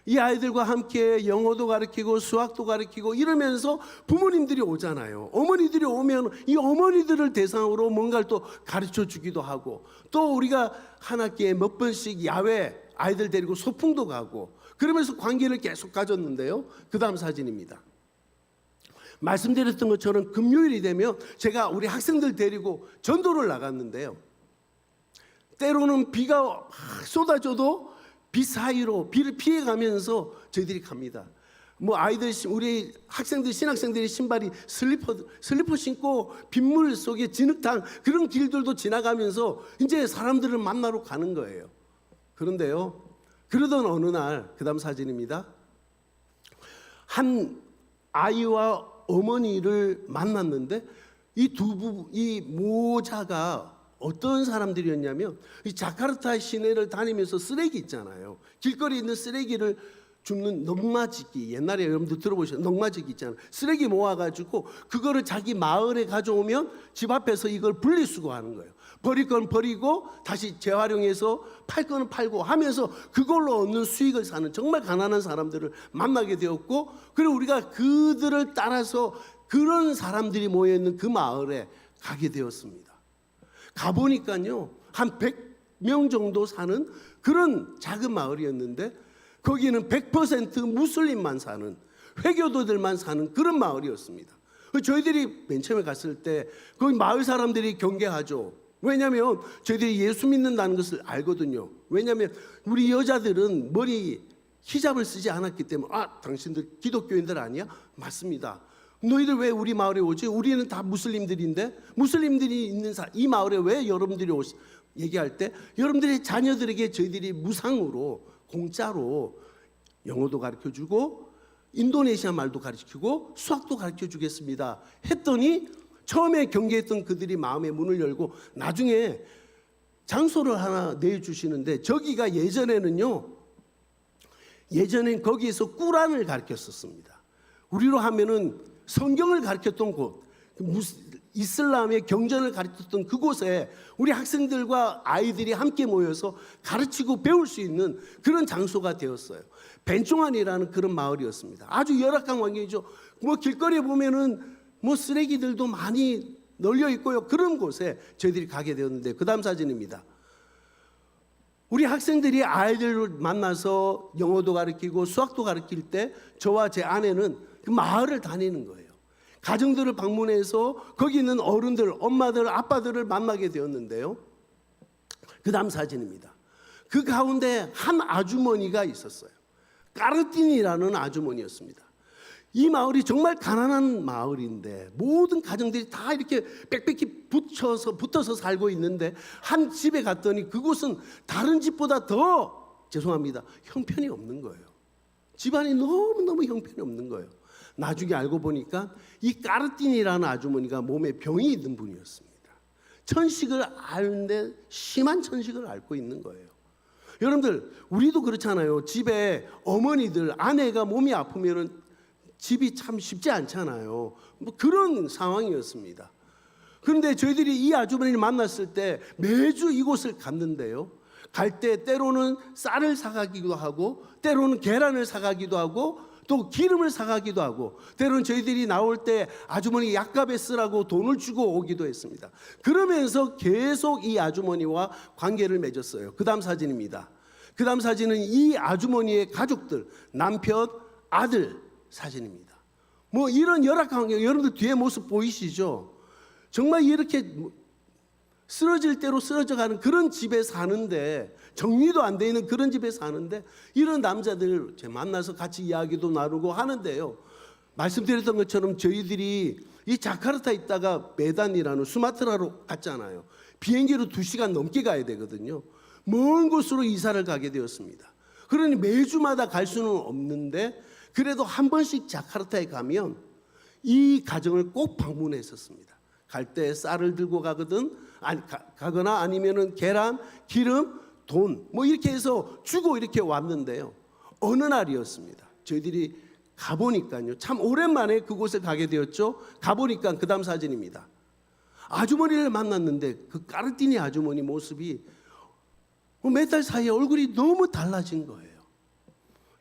이 아이들과 함께 영어도 가르치고 수학도 가르치고 이러면서 부모님들이 오잖아요. 어머니들이 오면 이 어머니들을 대상으로 뭔가를 또 가르쳐 주기도 하고, 또 우리가 한 학기에 몇 번씩 야외 아이들 데리고 소풍도 가고, 그러면서 관계를 계속 가졌는데요. 그 다음 사진입니다. 말씀드렸던 것처럼 금요일이 되면 제가 우리 학생들 데리고 전도를 나갔는데요. 때로는 비가 막 쏟아져도 비 사이로 비를 피해가면서 저희들이 갑니다. 뭐 아이들, 우리 학생들, 신학생들이 신발이 슬리퍼 신고 빗물 속에 진흙탕 그런 길들도 지나가면서 이제 사람들을 만나러 가는 거예요. 그런데요, 그러던 어느 날, 그 다음 사진입니다. 한 아이와 어머니를 만났는데 이 모자가 어떤 사람들이었냐면, 이 자카르타 시내를 다니면서 쓰레기 있잖아요. 길거리에 있는 쓰레기를 줍는 넉마짓기, 옛날에 여러분들 들어보셨죠? 넉마짓기 있잖아요. 쓰레기 모아가지고 그거를 자기 마을에 가져오면 집 앞에서 이걸 분리수거하는 거예요. 버릴 건 버리고 다시 재활용해서 팔 거는 팔고 하면서 그걸로 얻는 수익을 사는 정말 가난한 사람들을 만나게 되었고, 그리고 우리가 그들을 따라서 그런 사람들이 모여있는 그 마을에 가게 되었습니다. 가보니까요, 한 100명 정도 사는 그런 작은 마을이었는데, 거기는 100% 무슬림만 사는, 회교도들만 사는 그런 마을이었습니다. 저희들이 맨 처음에 갔을 때 거기 마을 사람들이 경계하죠. 왜냐하면 저희들이 예수 믿는다는 것을 알거든요. 왜냐하면 우리 여자들은 머리 히잡을 쓰지 않았기 때문에, 당신들 기독교인들 아니야? 맞습니다. 너희들 왜 우리 마을에 오지? 우리는 다 무슬림들인데, 무슬림들이 있는 이 마을에 왜 여러분들이 얘기할 때, 여러분들의 자녀들에게 저희들이 무상으로 공짜로 영어도 가르쳐주고 인도네시아 말도 가르치고 수학도 가르쳐주겠습니다 했더니, 처음에 경계했던 그들이 마음의 문을 열고 나중에 장소를 하나 내주시는데, 저기가 예전엔 거기에서 꾸란을 가르쳤었습니다. 우리로 하면은 성경을 가르쳤던 곳, 이슬람의 경전을 가르쳤던 그곳에 우리 학생들과 아이들이 함께 모여서 가르치고 배울 수 있는 그런 장소가 되었어요. 벤총안이라는 그런 마을이었습니다. 아주 열악한 환경이죠. 뭐 길거리에 보면은 뭐 쓰레기들도 많이 널려 있고요. 그런 곳에 저희들이 가게 되었는데, 그 다음 사진입니다. 우리 학생들이 아이들을 만나서 영어도 가르치고 수학도 가르칠 때 저와 제 아내는 그 마을을 다니는 거예요. 가정들을 방문해서 거기 있는 어른들, 엄마들, 아빠들을 만나게 되었는데요. 그 다음 사진입니다. 그 가운데 한 아주머니가 있었어요. 까르틴이라는 아주머니였습니다. 이 마을이 정말 가난한 마을인데 모든 가정들이 다 이렇게 빽빽히 붙어서 살고 있는데, 한 집에 갔더니 그곳은 다른 집보다 더, 죄송합니다, 형편이 없는 거예요. 집안이 너무너무 형편이 없는 거예요. 나중에 알고 보니까 이 까르틴이라는 아주머니가 몸에 병이 있는 분이었습니다. 천식을 앓는데 심한 천식을 앓고 있는 거예요. 여러분들, 우리도 그렇잖아요. 집에 어머니들, 아내가 몸이 아프면은 집이 참 쉽지 않잖아요. 뭐 그런 상황이었습니다. 그런데 저희들이 이 아주머니를 만났을 때 매주 이곳을 갔는데요. 갈 때 때로는 쌀을 사가기도 하고, 때로는 계란을 사가기도 하고, 또 기름을 사가기도 하고, 때로는 저희들이 나올 때 아주머니 약값에 쓰라고 돈을 주고 오기도 했습니다. 그러면서 계속 이 아주머니와 관계를 맺었어요. 그 다음 사진입니다. 그 다음 사진은 이 아주머니의 가족들, 남편, 아들 사진입니다. 뭐 이런 열악한 환경, 여러분들 뒤에 모습 보이시죠? 정말 이렇게 쓰러질 대로 쓰러져가는 그런 집에 사는데, 정리도 안 돼 있는 그런 집에 사는데, 이런 남자들 만나서 같이 이야기도 나누고 하는데요. 말씀드렸던 것처럼 저희들이 이 자카르타에 있다가 메단이라는 수마트라로 갔잖아요. 비행기로 2시간 넘게 가야 되거든요. 먼 곳으로 이사를 가게 되었습니다. 그러니 매주마다 갈 수는 없는데, 그래도 한 번씩 자카르타에 가면 이 가정을 꼭 방문했었습니다. 갈 때 쌀을 들고 가거나 아니면은 계란, 기름, 돈 뭐 이렇게 해서 주고 이렇게 왔는데요. 어느 날이었습니다. 저희들이 가보니까요. 참 오랜만에 그곳에 가게 되었죠. 가보니까 그 다음 사진입니다. 아주머니를 만났는데 그 까르티니 아주머니 모습이 몇 달 사이에 얼굴이 너무 달라진 거예요.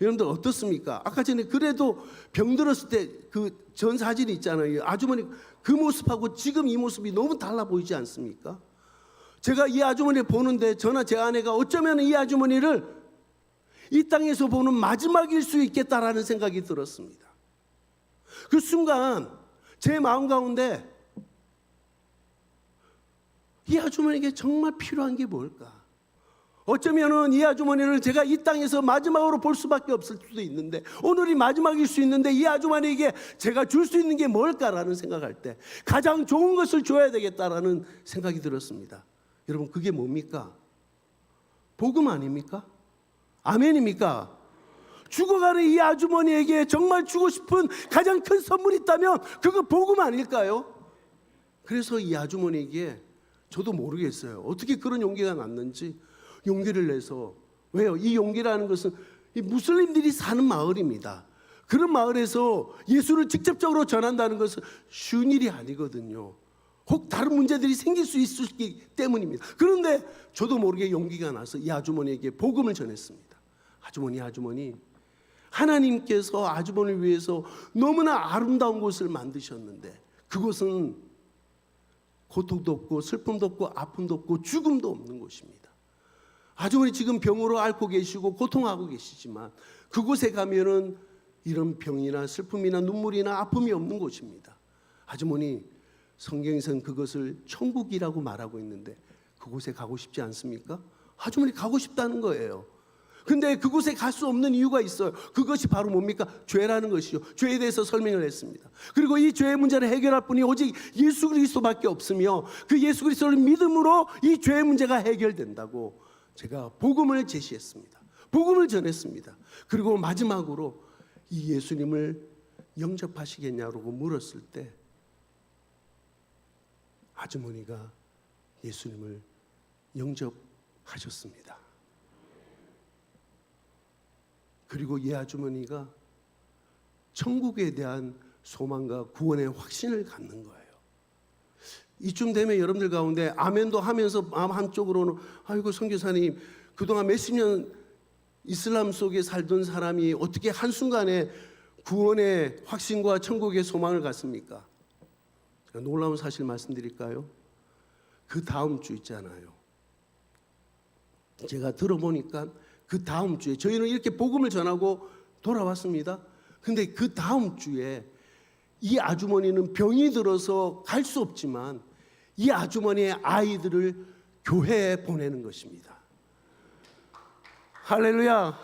여러분들 어떻습니까? 아까 전에 그래도 병들었을 때 그 전 사진이 있잖아요. 아주머니 그 모습하고 지금 이 모습이 너무 달라 보이지 않습니까? 제가 이 아주머니 보는데 저나 제 아내가 어쩌면 이 아주머니를 이 땅에서 보는 마지막일 수 있겠다라는 생각이 들었습니다. 그 순간 제 마음 가운데 이 아주머니에게 정말 필요한 게 뭘까? 어쩌면은 이 아주머니를 제가 이 땅에서 마지막으로 볼 수밖에 없을 수도 있는데, 오늘이 마지막일 수 있는데 이 아주머니에게 제가 줄 수 있는 게 뭘까라는 생각할 때 가장 좋은 것을 줘야 되겠다라는 생각이 들었습니다. 여러분, 그게 뭡니까? 복음 아닙니까? 아멘입니까? 죽어가는 이 아주머니에게 정말 주고 싶은 가장 큰 선물이 있다면 그거 복음 아닐까요? 그래서 이 아주머니에게 저도 모르겠어요. 어떻게 그런 용기가 났는지 용기를 내서, 왜요? 이 용기라는 것은 이 무슬림들이 사는 마을입니다. 그런 마을에서 예수를 직접적으로 전한다는 것은 쉬운 일이 아니거든요. 혹 다른 문제들이 생길 수 있기 때문입니다. 그런데 저도 모르게 용기가 나서 이 아주머니에게 복음을 전했습니다. 아주머니, 하나님께서 아주머니를 위해서 너무나 아름다운 곳을 만드셨는데 그곳은 고통도 없고 슬픔도 없고 아픔도 없고 죽음도 없는 곳입니다. 아주머니 지금 병으로 앓고 계시고 고통하고 계시지만 그곳에 가면은 이런 병이나 슬픔이나 눈물이나 아픔이 없는 곳입니다. 아주머니, 성경에서는 그것을 천국이라고 말하고 있는데 그곳에 가고 싶지 않습니까? 아주머니 가고 싶다는 거예요. 근데 그곳에 갈 수 없는 이유가 있어요. 그것이 바로 뭡니까? 죄라는 것이죠. 죄에 대해서 설명을 했습니다. 그리고 이 죄의 문제를 해결할 분이 오직 예수 그리스도밖에 없으며 그 예수 그리스도를 믿음으로 이 죄의 문제가 해결된다고 제가 복음을 제시했습니다. 복음을 전했습니다. 그리고 마지막으로 이 예수님을 영접하시겠냐고 물었을 때 아주머니가 예수님을 영접하셨습니다. 그리고 이 아주머니가 천국에 대한 소망과 구원의 확신을 갖는 거예요. 이쯤 되면 여러분들 가운데 아멘도 하면서 마음 한쪽으로는 아이고 선교사님, 그동안 몇십 년 이슬람 속에 살던 사람이 어떻게 한순간에 구원의 확신과 천국의 소망을 갖습니까? 놀라운 사실 말씀드릴까요? 그 다음 주 있잖아요. 제가 들어보니까 그 다음 주에 저희는 이렇게 복음을 전하고 돌아왔습니다. 근데 그 다음 주에 이 아주머니는 병이 들어서 갈 수 없지만 이 아주머니의 아이들을 교회에 보내는 것입니다. 할렐루야.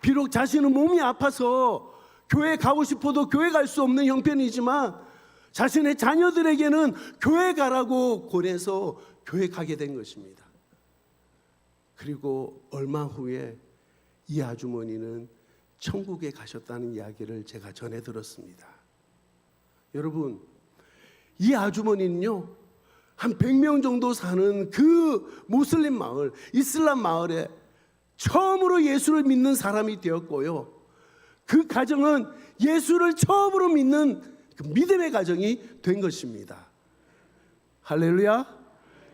비록 자신은 몸이 아파서 교회 가고 싶어도 교회 갈 수 없는 형편이지만 자신의 자녀들에게는 교회 가라고 권해서 교회 가게 된 것입니다. 그리고 얼마 후에 이 아주머니는 천국에 가셨다는 이야기를 제가 전해 들었습니다. 여러분, 이 아주머니는요, 한 100명 정도 사는 그 무슬림 마을, 이슬람 마을에 처음으로 예수를 믿는 사람이 되었고요. 그 가정은 예수를 처음으로 믿는 그 믿음의 가정이 된 것입니다. 할렐루야.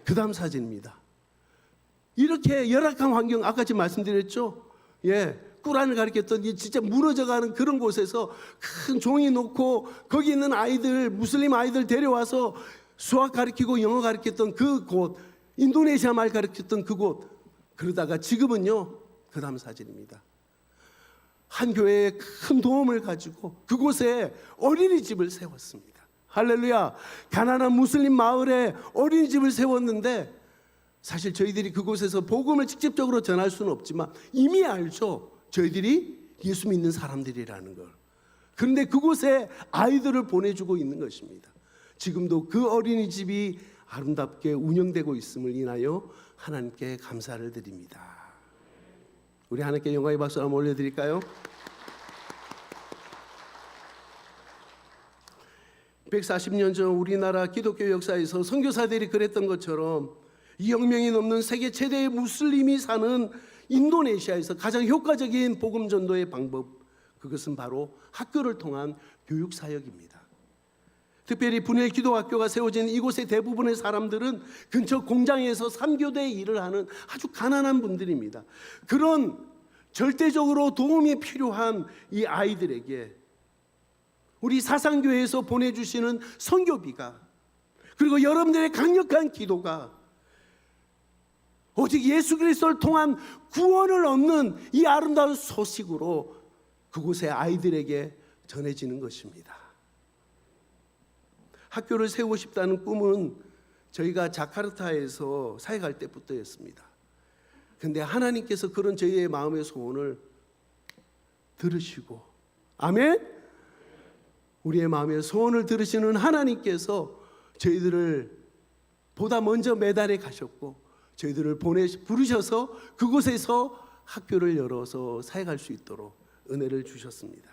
그 다음 사진입니다. 이렇게 열악한 환경, 아까 지금 말씀드렸죠? 꾸란을 가르쳤던 진짜 무너져가는 그런 곳에서 큰 종이 놓고 거기 있는 아이들, 무슬림 아이들 데려와서 수학 가르치고 영어 가르쳤던 그곳, 인도네시아 말 가르쳤던 그곳. 그러다가 지금은요, 그 다음 사진입니다. 한 교회에 큰 도움을 가지고 그곳에 어린이집을 세웠습니다. 할렐루야. 가난한 무슬림 마을에 어린이집을 세웠는데, 사실 저희들이 그곳에서 복음을 직접적으로 전할 수는 없지만 이미 알죠. 저희들이 예수 믿는 사람들이라는 걸. 그런데 그곳에 아이들을 보내주고 있는 것입니다. 지금도 그 어린이집이 아름답게 운영되고 있음을 인하여 하나님께 감사를 드립니다. 우리 하나님께 영광의 박수 한번 올려드릴까요? 140년 전 우리나라 기독교 역사에서 선교사들이 그랬던 것처럼 2억 명이 넘는 세계 최대의 무슬림이 사는 인도네시아에서 가장 효과적인 복음 전도의 방법, 그것은 바로 학교를 통한 교육 사역입니다. 특별히 분열 기도학교가 세워진 이곳의 대부분의 사람들은 근처 공장에서 3교대 일을 하는 아주 가난한 분들입니다. 그런 절대적으로 도움이 필요한 이 아이들에게 우리 사상교회에서 보내주시는 선교비가, 그리고 여러분들의 강력한 기도가 오직 예수 그리스도를 통한 구원을 얻는 이 아름다운 소식으로 그곳의 아이들에게 전해지는 것입니다. 학교를 세우고 싶다는 꿈은 저희가 자카르타에서 사역할 때부터였습니다. 그런데 하나님께서 그런 저희의 마음의 소원을 들으시고, 아멘? 우리의 마음의 소원을 들으시는 하나님께서 저희들을 보다 먼저 메달에 가셨고 저희들을 부르셔서 그곳에서 학교를 열어서 사역할 수 있도록 은혜를 주셨습니다.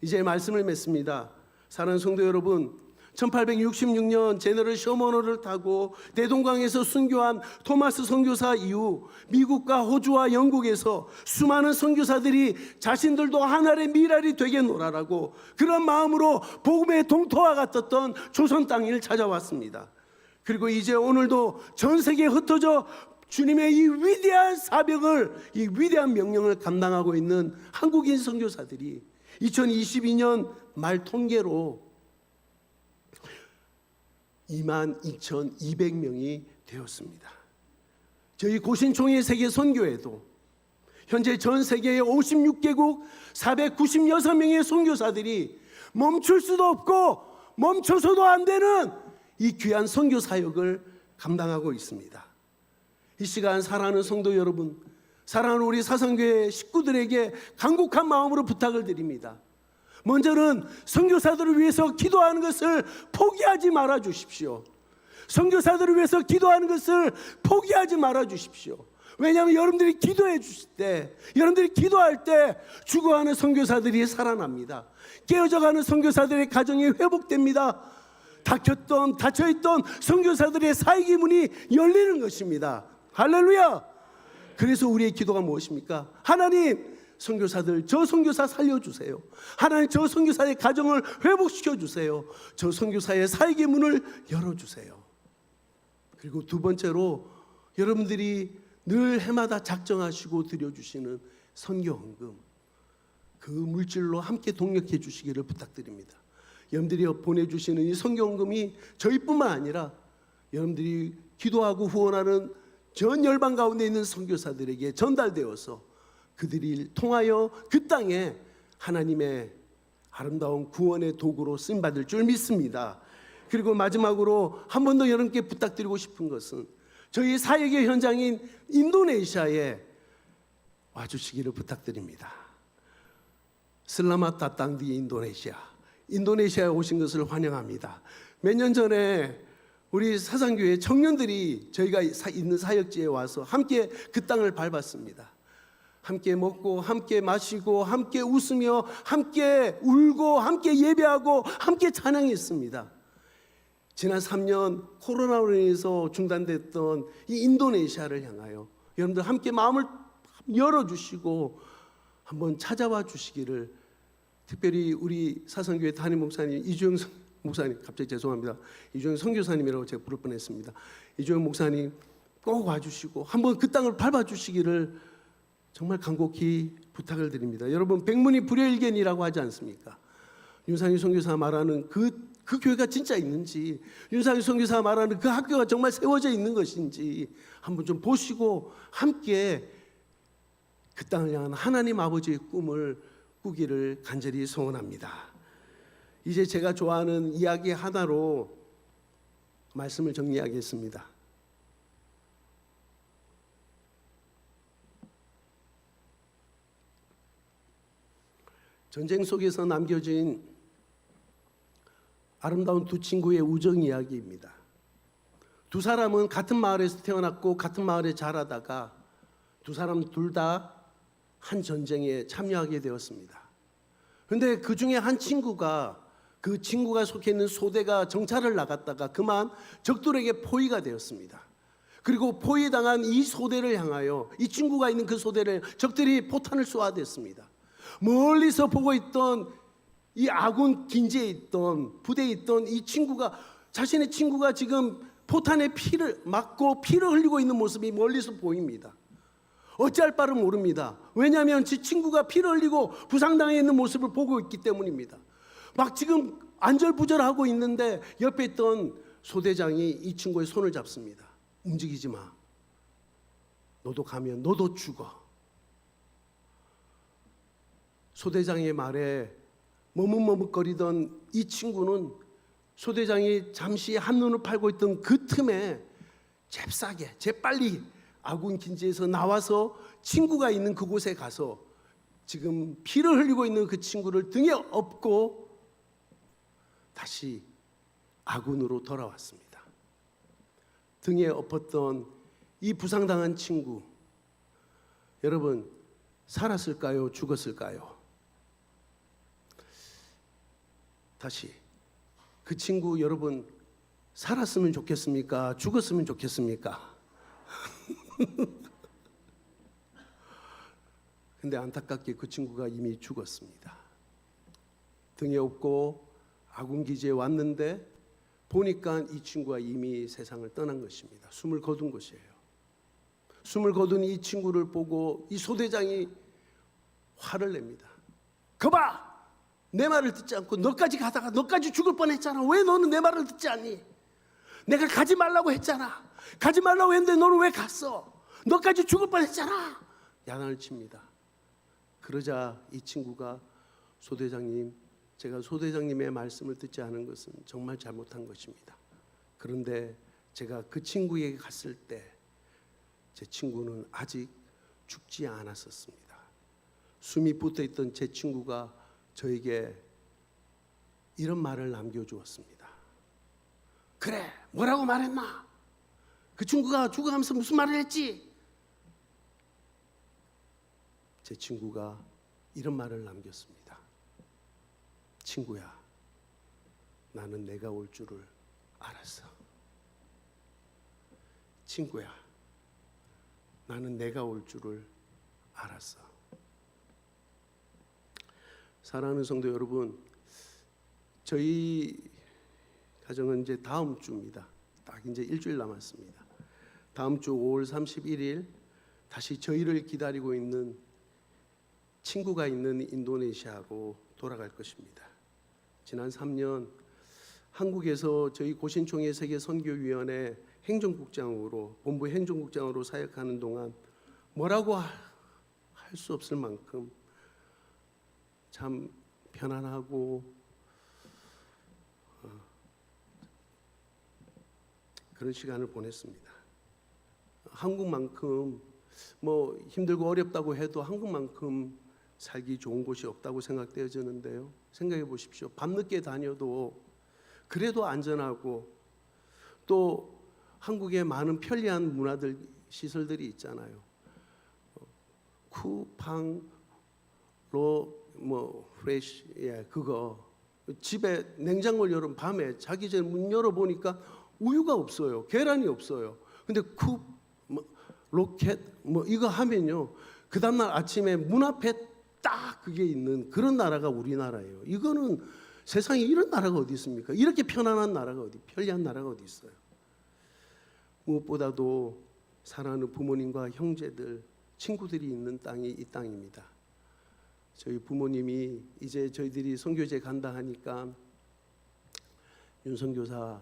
이제 말씀을 맺습니다. 사랑하는 성도 여러분, 1866년 제너럴 셔먼호를 타고 대동강에서 순교한 토마스 선교사 이후 미국과 호주와 영국에서 수많은 선교사들이 자신들도 하나의 미랄이 되겠노라라고 그런 마음으로 복음의 동토와 같았던 조선 땅을 찾아왔습니다. 그리고 이제 오늘도 전 세계에 흩어져 주님의 이 위대한 사명을, 이 위대한 명령을 감당하고 있는 한국인 선교사들이 2022년 말 통계로 22,200명이 되었습니다. 저희 고신총회 세계 선교회도 현재 전 세계의 56개국 496명의 선교사들이 멈출 수도 없고 멈춰서도 안 되는 이 귀한 선교 사역을 감당하고 있습니다. 이 시간 사랑하는 성도 여러분, 사랑하는 우리 사상교회 식구들에게 간곡한 마음으로 부탁을 드립니다. 먼저는 선교사들을 위해서 기도하는 것을 포기하지 말아 주십시오. 선교사들을 위해서 기도하는 것을 포기하지 말아 주십시오. 왜냐하면 여러분들이 기도해 주실 때, 여러분들이 기도할 때 죽어가는 선교사들이 살아납니다. 깨어져가는 선교사들의 가정이 회복됩니다. 닫혀있던 선교사들의 사역의 문이 열리는 것입니다. 할렐루야. 그래서 우리의 기도가 무엇입니까? 하나님, 선교사들, 저 선교사 살려주세요. 하나님, 저 선교사의 가정을 회복시켜주세요. 저 선교사의 사역의 문을 열어주세요. 그리고 두 번째로 여러분들이 늘 해마다 작정하시고 드려주시는 선교헌금, 그 물질로 함께 동력해 주시기를 부탁드립니다. 여러분들이 보내주시는 이 선교헌금이 저희뿐만 아니라 여러분들이 기도하고 후원하는 전 열방 가운데 있는 선교사들에게 전달되어서 그들이 통하여 그 땅에 하나님의 아름다운 구원의 도구로 쓰임받을 줄 믿습니다. 그리고 마지막으로 한 번 더 여러분께 부탁드리고 싶은 것은 저희 사역의 현장인 인도네시아에 와주시기를 부탁드립니다. 슬라맛 다탕 디 인도네시아에 오신 것을 환영합니다. 몇 년 전에 우리 사상교회 청년들이 저희가 있는 사역지에 와서 함께 그 땅을 밟았습니다. 함께 먹고 함께 마시고 함께 웃으며 함께 울고 함께 예배하고 함께 찬양했습니다. 지난 3년 코로나로 인해서 중단됐던 이 인도네시아를 향하여 여러분들 함께 마음을 열어주시고 한번 찾아와 주시기를, 특별히 우리 사상교회 담임 목사님 이주영 목사님, 갑자기 죄송합니다. 이주영 선교사님이라고 제가 부를 뻔했습니다. 이주영 목사님 꼭 와주시고 한번 그 땅을 밟아주시기를 정말 간곡히 부탁을 드립니다. 여러분, 백문이 불여일견이라고 하지 않습니까? 윤상희 선교사 말하는 그 교회가 진짜 있는지, 윤상희 선교사 말하는 그 학교가 정말 세워져 있는 것인지 한번 좀 보시고 함께 그 땅을 향한 하나님 아버지의 꿈을 꾸기를 간절히 소원합니다. 이제 제가 좋아하는 이야기 하나로 말씀을 정리하겠습니다. 전쟁 속에서 남겨진 아름다운 두 친구의 우정 이야기입니다. 두 사람은 같은 마을에서 태어났고 같은 마을에 자라다가 두 사람 둘 다 한 전쟁에 참여하게 되었습니다. 그런데 그 중에 한 친구가, 그 친구가 속해 있는 소대가 정찰을 나갔다가 그만 적들에게 포위가 되었습니다. 그리고 포위당한 이 소대를 향하여, 이 친구가 있는 그 소대를 적들이 포탄을 쏘아댔습니다. 멀리서 보고 있던 이 아군 긴지에 있던, 부대에 있던 이 친구가, 자신의 친구가 지금 포탄에 피를 맞고 피를 흘리고 있는 모습이 멀리서 보입니다. 어찌할 바를 모릅니다. 왜냐하면 지 친구가 피를 흘리고 부상당해 있는 모습을 보고 있기 때문입니다. 막 지금 안절부절하고 있는데 옆에 있던 소대장이 이 친구의 손을 잡습니다. 움직이지 마. 너도 가면 너도 죽어. 소대장의 말에 머뭇머뭇거리던 이 친구는 소대장이 잠시 한눈을 팔고 있던 그 틈에 잽싸게 재빨리 아군 긴지에서 나와서 친구가 있는 그곳에 가서 지금 피를 흘리고 있는 그 친구를 등에 업고 다시 아군으로 돌아왔습니다. 등에 엎었던 이 부상당한 친구, 여러분 살았을까요? 죽었을까요? 다시 그 친구, 여러분 살았으면 좋겠습니까? 죽었으면 좋겠습니까? 근데 안타깝게 그 친구가 이미 죽었습니다. 등에 업고 아군 기지에 왔는데 보니까 이 친구가 이미 세상을 떠난 것입니다. 숨을 거둔 것이에요. 숨을 거둔 이 친구를 보고 이 소대장이 화를 냅니다. 거봐! 내 말을 듣지 않고 너까지 가다가 너까지 죽을 뻔했잖아. 왜 너는 내 말을 듣지 않니? 내가 가지 말라고 했잖아. 가지 말라고 했는데 너는 왜 갔어? 너까지 죽을 뻔했잖아. 야단을 칩니다. 그러자 이 친구가, 소대장님, 제가 소대장님의 말씀을 듣지 않은 것은 정말 잘못한 것입니다. 그런데 제가 그 친구에게 갔을 때 제 친구는 아직 죽지 않았었습니다. 숨이 붙어있던 제 친구가 저에게 이런 말을 남겨주었습니다. 그래, 뭐라고 말했나? 그 친구가 죽어가면서 무슨 말을 했지? 제 친구가 이런 말을 남겼습니다. 친구야, 나는 내가 올 줄을 알았어. 친구야, 나는 내가 올 줄을 알았어. 사랑하는 성도 여러분, 저희 가정은 이제 다음 주입니다. 딱 이제 일주일 남았습니다. 다음 주 5월 31일 다시 저희를 기다리고 있는 친구가 있는 인도네시아로 돌아갈 것입니다. 지난 3년 한국에서 저희 고신총회 세계선교위원회 행정국장으로, 본부 행정국장으로 사역하는 동안 뭐라고 할 수 없을 만큼 참 편안하고 그런 시간을 보냈습니다. 한국만큼 뭐 힘들고 어렵다고 해도 한국만큼 살기 좋은 곳이 없다고 생각되어지는데요. 생각해 보십시오. 밤늦게 다녀도 그래도 안전하고 또 한국에 많은 편리한 문화들, 시설들이 있잖아요. 쿠팡 프레시 그거 집에 냉장고를 열은 밤에 자기 전에 문 열어보니까 우유가 없어요. 계란이 없어요. 근데 로켓 이거 하면요, 그 다음날 아침에 문 앞에 딱 그게 있는 그런 나라가 우리나라예요. 이거는 세상에 이런 나라가 어디 있습니까? 이렇게 편안한 나라가 편리한 나라가 어디 있어요? 무엇보다도 사랑하는 부모님과 형제들, 친구들이 있는 땅이 이 땅입니다. 저희 부모님이 이제 저희들이 선교제 간다 하니까 윤 선교사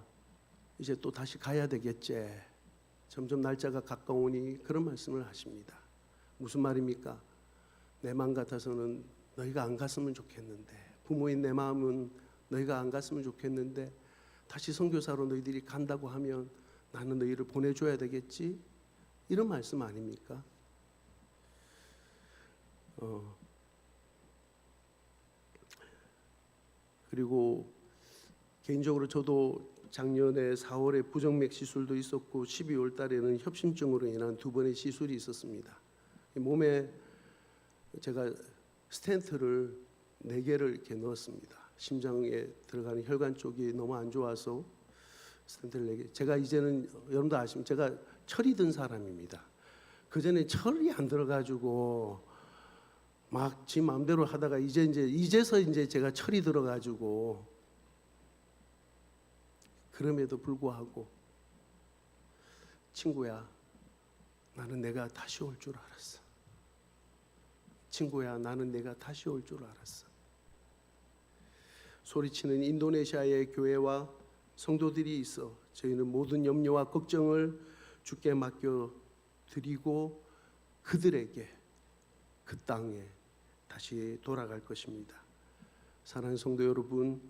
이제 또 다시 가야 되겠지. 점점 날짜가 가까우니 그런 말씀을 하십니다. 무슨 말입니까? 내 마음 같아서는 너희가 안 갔으면 좋겠는데, 부모인 내 마음은 너희가 안 갔으면 좋겠는데, 다시 선교사로 너희들이 간다고 하면 나는 너희를 보내줘야 되겠지? 이런 말씀 아닙니까? 그리고 개인적으로 저도 작년에 4월에 부정맥 시술도 있었고 12월 달에는 협심증으로 인한 2번의 시술이 있었습니다. 몸에 제가 스텐트를 4개를 이렇게 넣었습니다. 심장에 들어가는 혈관 쪽이 너무 안 좋아서 스텐트를 4개. 제가 이제는 여러분도 아시면 제가 철이 든 사람입니다. 그 전에 철이 안 들어가지고 막 지 마음대로 하다가 이제서 제가 철이 들어가지고, 그럼에도 불구하고 친구야, 나는 내가 다시 올 줄 알았어. 친구야, 나는 내가 다시 올 줄 알았어. 소리치는 인도네시아의 교회와 성도들이 있어 저희는 모든 염려와 걱정을 주께 맡겨 드리고 그들에게 그 땅에 다시 돌아갈 것입니다. 사랑하는 성도 여러분,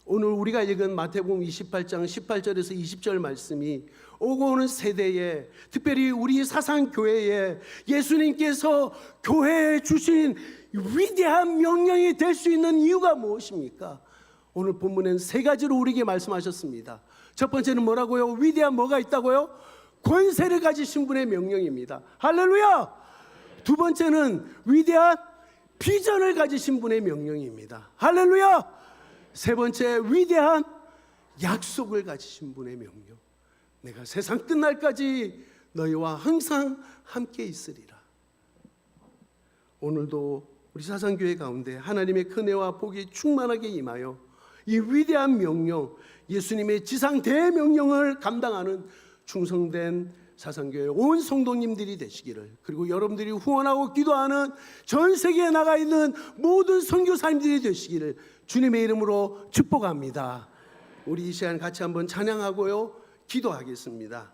오늘 우리가 읽은 마태복음 28장 18절에서 20절 말씀이 오고 오는 세대에, 특별히 우리 사상교회에 예수님께서 교회에 주신 위대한 명령이 될 수 있는 이유가 무엇입니까? 오늘 본문엔 3가지로 우리에게 말씀하셨습니다. 첫 번째는 뭐라고요? 위대한 뭐가 있다고요? 권세를 가지신 분의 명령입니다. 할렐루야! 두 번째는 위대한 비전을 가지신 분의 명령입니다. 할렐루야! 세 번째, 위대한 약속을 가지신 분의 명령. 내가 세상 끝날까지 너희와 항상 함께 있으리라. 오늘도 우리 사상교회 가운데 하나님의 은혜와 복이 충만하게 임하여 이 위대한 명령, 예수님의 지상 대명령을 감당하는 충성된 사상교회 온 성도님들이 되시기를, 그리고 여러분들이 후원하고 기도하는 전 세계에 나가 있는 모든 선교사님들이 되시기를 주님의 이름으로 축복합니다. 우리 이 시간 같이 한번 찬양하고요, 기도하겠습니다.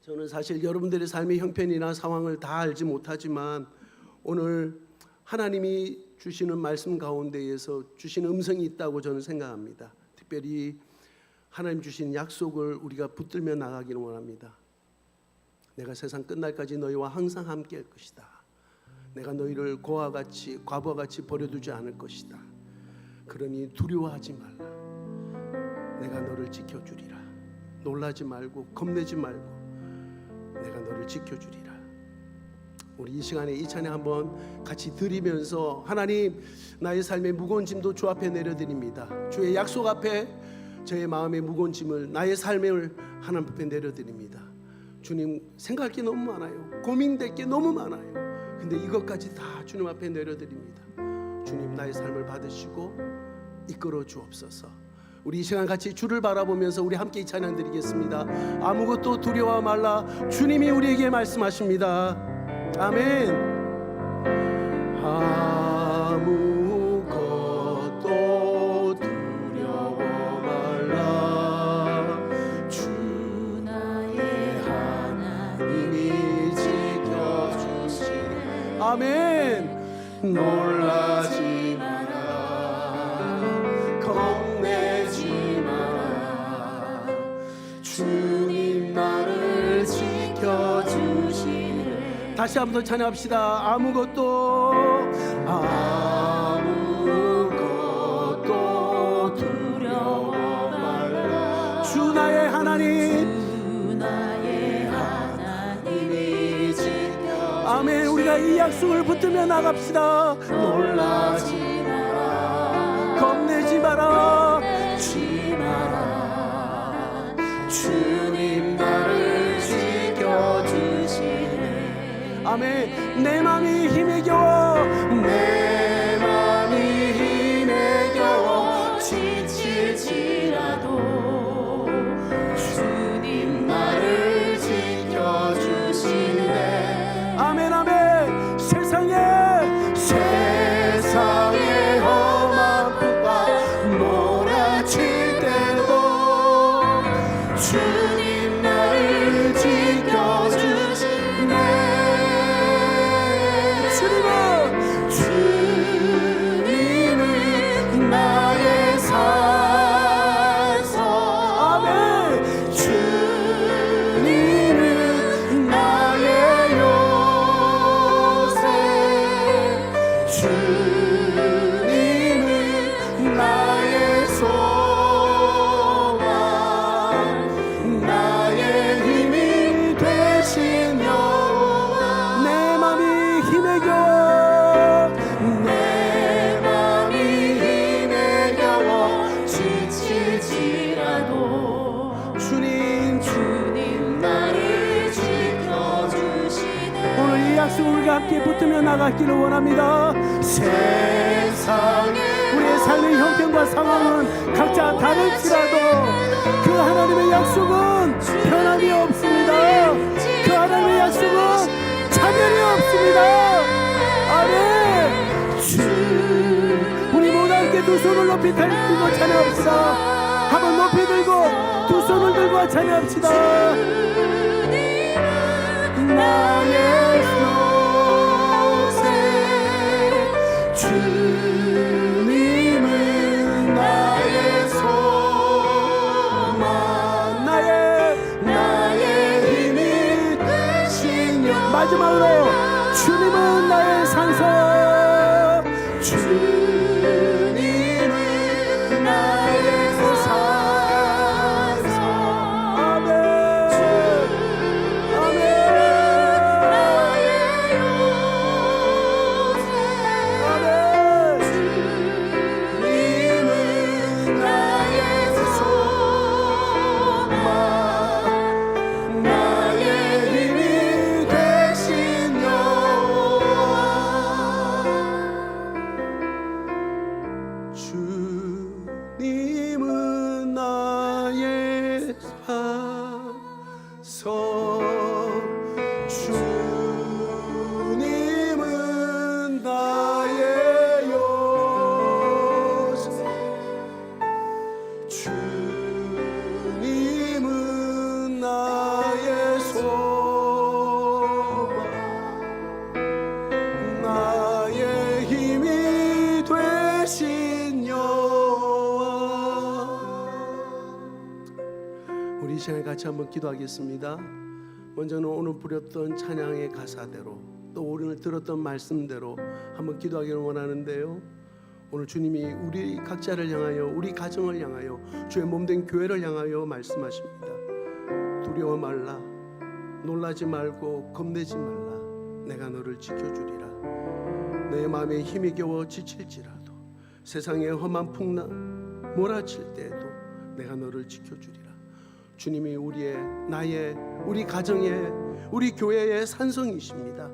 저는 사실 여러분들의 삶의 형편이나 상황을 다 알지 못하지만 오늘 하나님이 주시는 말씀 가운데에서 주신 음성이 있다고 저는 생각합니다. 특별히 하나님 주신 약속을 우리가 붙들며 나가기를 원합니다. 내가 세상 끝날까지 너희와 항상 함께 할 것이다. 내가 너희를 과부와 같이 버려두지 않을 것이다. 그러니 두려워하지 말라. 내가 너를 지켜주리라. 놀라지 말고 겁내지 말고 내가 너를 지켜주리라. 우리 이 시간에 이 찬양 한번 같이 드리면서, 하나님, 나의 삶의 무거운 짐도 주 앞에 내려드립니다. 주의 약속 앞에 저의 마음의 무거운 짐을, 나의 삶을 하나님 앞에 내려드립니다. 주님, 생각할 게 너무 많아요. 고민될 게 너무 많아요. 근데 이것까지 다 주님 앞에 내려드립니다. 주님, 나의 삶을 받으시고 이끌어 주옵소서. 우리 이 시간 같이 주를 바라보면서 우리 함께 이 찬양 드리겠습니다. 아무것도 두려워 말라. 주님이 우리에게 말씀하십니다. 아멘. 아무것도 두려워 말라. 주 나의 하나님이 지켜주시네. 아멘. 놀라지 마라. 겁내지 마라. 주님 나를 지켜주시네. 다시 한번 찬양합시다. 아무것도 두려워 말라. 주 나의 하나님, 이 약속을 붙들며 나갑시다. 놀라지 마라, 겁내지 마라, 주님 나를 지켜주시네. 아멘. 내 맘이 힘에 겨워, 내 맘이 힘에 겨워 지칠지라도 주님 나를 지켜주시네. 아멘 아멘. 세상에 험한 풍파 몰아칠 때도 주님 나를 지켜주시네. 주님은 나의 산성. 아멘. 주님은 나의 요새. 주님은 나의 소망, 나의 힘이 되신 여호와. 내 맘이 힘에 겨워, 내 맘이 힘에 겨워 지칠지라도 주님 나를 지켜주시네. 오늘 이 약속을 우리가 함께 붙들며 나가기를 원합니다. 세상에 우리의 삶의 형편과 상황은 각자 다를지라도 그 하나님의 약속은 변함이 없습니다. 그 하나님의 약속은 차별이 없습니다. 아멘. 우리 모두 함께 두 손을 높이 들고 찬양합시다. 한번 높이 들고 두 손을 들고 찬양합시다. 나의 요새, 주님은 나의 소망, 나의 힘이 되신 여호와. 마지막으로 주님은 나의 산성, 주님은 나의 산성. 아멘 아멘. 나의 요새, 아멘. 주님은 나의 소망, 나의 힘이 되신 여호와. 주님은 나의 산성, 주님은 나의 요새, 주님은 나의 소망, 나의 힘이 되신 여호와. 우리 이 시간에 같이 한번 기도하겠습니다. 먼저는 오늘 부렸던 찬양의 가사대로, 또 오늘 들었던 말씀대로 한번 기도하기를 원하는데요. 오늘 주님이 우리 각자를 향하여, 우리 가정을 향하여, 주의 몸된 교회를 향하여 말씀하십니다. 두려워 말라, 놀라지 말고 겁내지 말라, 내가 너를 지켜주리라. 내 마음에 힘이 겨워 지칠지라도, 세상에 험한 풍랑 몰아칠 때에도 내가 너를 지켜주리라. 주님이 나의, 우리 가정의, 우리 교회의 산성이십니다.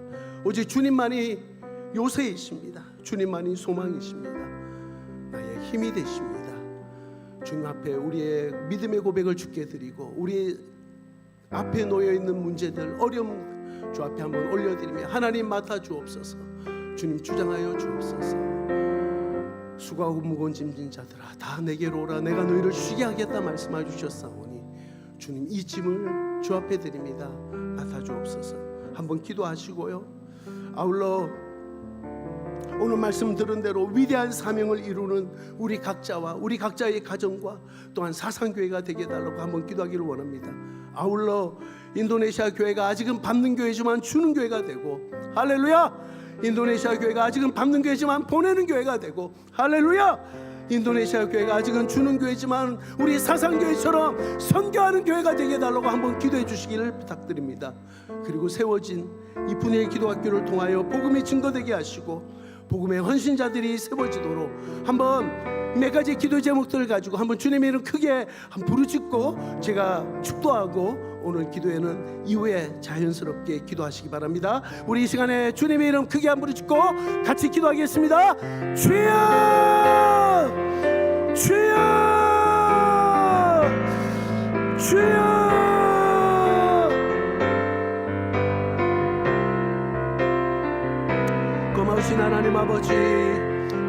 오직 주님만이 요새이십니다. 주님만이 소망이십니다. 나의 힘이 되십니다. 주님 앞에 우리의 믿음의 고백을 주께 드리고, 우리 앞에 놓여있는 문제들, 어려움 주 앞에 한번 올려드리며 하나님 맡아 주옵소서. 주님 주장하여 주옵소서. 수고하고 무거운 짐진 자들아 다 내게로 오라, 내가 너희를 쉬게 하겠다 말씀해 주셨사오니 주님 이 짐을 주 앞에 드립니다. 맡아 주옵소서. 한번 기도하시고요. 아울러 오늘 말씀 들은 대로 위대한 사명을 이루는 우리 각자와 우리 각자의 가정과 또한 사상교회가 되게 해달라고 한번 기도하기를 원합니다. 아울러 인도네시아 교회가 아직은 밟는 교회지만 주는 교회가 되고, 할렐루야. 인도네시아 교회가 아직은 밟는 교회지만 보내는 교회가 되고, 할렐루야. 인도네시아 교회가 아직은 주는 교회지만 우리 사상교회처럼 선교하는 교회가 되게 해달라고 한번 기도해 주시기를 부탁드립니다. 그리고 세워진 이 분야의 기도학교를 통하여 복음이 증거되게 하시고 복음의 헌신자들이 세워지도록 한번 몇 가지 기도 제목들을 가지고 한번 주님의 이름 크게 한번 부르짖고 제가 축도하고 오늘 기도회는 이후에 자연스럽게 기도하시기 바랍니다. 우리 이 시간에 주님의 이름 크게 한번 부르짖고 같이 기도하겠습니다. 주여, 주여, 주여. 고마우신 하나님 아버지,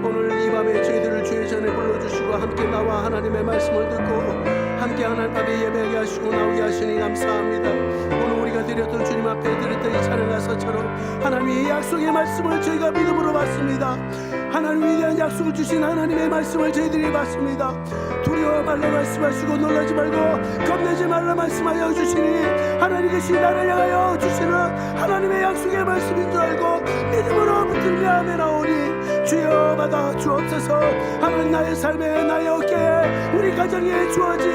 오늘 이 밤에 저희들을 주의 전에 불러주시고 함께 나와 하나님의 말씀을 듣고 함께 하나님 앞에 예배하게 하시고 나오게 하시니 감사합니다. 오늘 우리가 드렸던 주님 앞에 드렸던 이 찬양 가사처럼 하나님의 약속의 말씀을 저희가 믿음으로 받습니다. 하나님 위대한 약속을 주신 하나님의 말씀을 저희들이 받습니다. 두려워 말라 말씀하시고 놀라지 말고 겁내지 말라 말씀하여 주시니 하나님께서 나를 향하여 주시는 하나님의 약속의 말씀인 줄 알고 믿음으로 붙들며 아멘하오니 주여 받아 주옵소서. 하나님 나의 삶에 나의 어깨에 우리 가정에 주어진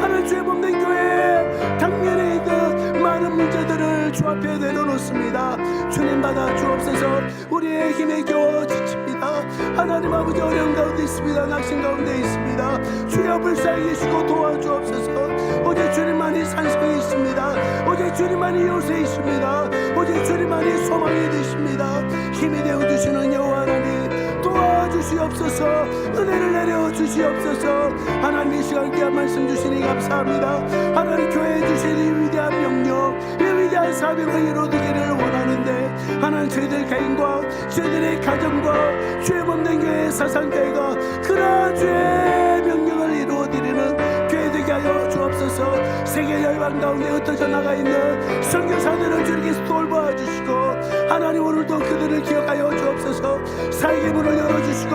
하나님 주의 몸된 교회 당면에 있는 많은 문제들을 주 앞에 내려놓습니다. 주님 받아 주옵소서. 우리의 힘에 겨워 지칩니다. 하나님 아버지 어려운 가운데 있습니다. 낙심 가운데 있습니다. 주여 불쌍히 계시고 도와주옵소서. 오직 주님만이 산성이 있습니다. 오직 주님만이 요새이십니다. 오직 주님만이 소망이 되십니다. 힘이 되어주시는 여호와 하나님 도와주시옵소서. 은혜를 내려주시옵소서. 하나님 이 시간 귀한 말씀 주시니 감사합니다. 하나님 교회에 주신 이 위대한 명령 이 위대한 사명을 이루기를 원하는데 하나님 저희들 개인과 저희들의 가정과 주의 몸된 교회 사상교회가 그러한 주의 명령을 이루어드리는 교회 되게 하여 주옵소서. 세계 열방 가운데 흩어져 나가 있는 선교사들을 주님께서 돌보아주시고 하나님 오늘도 그들을 기억하여 주옵소서. 사역의 문을 열어주시고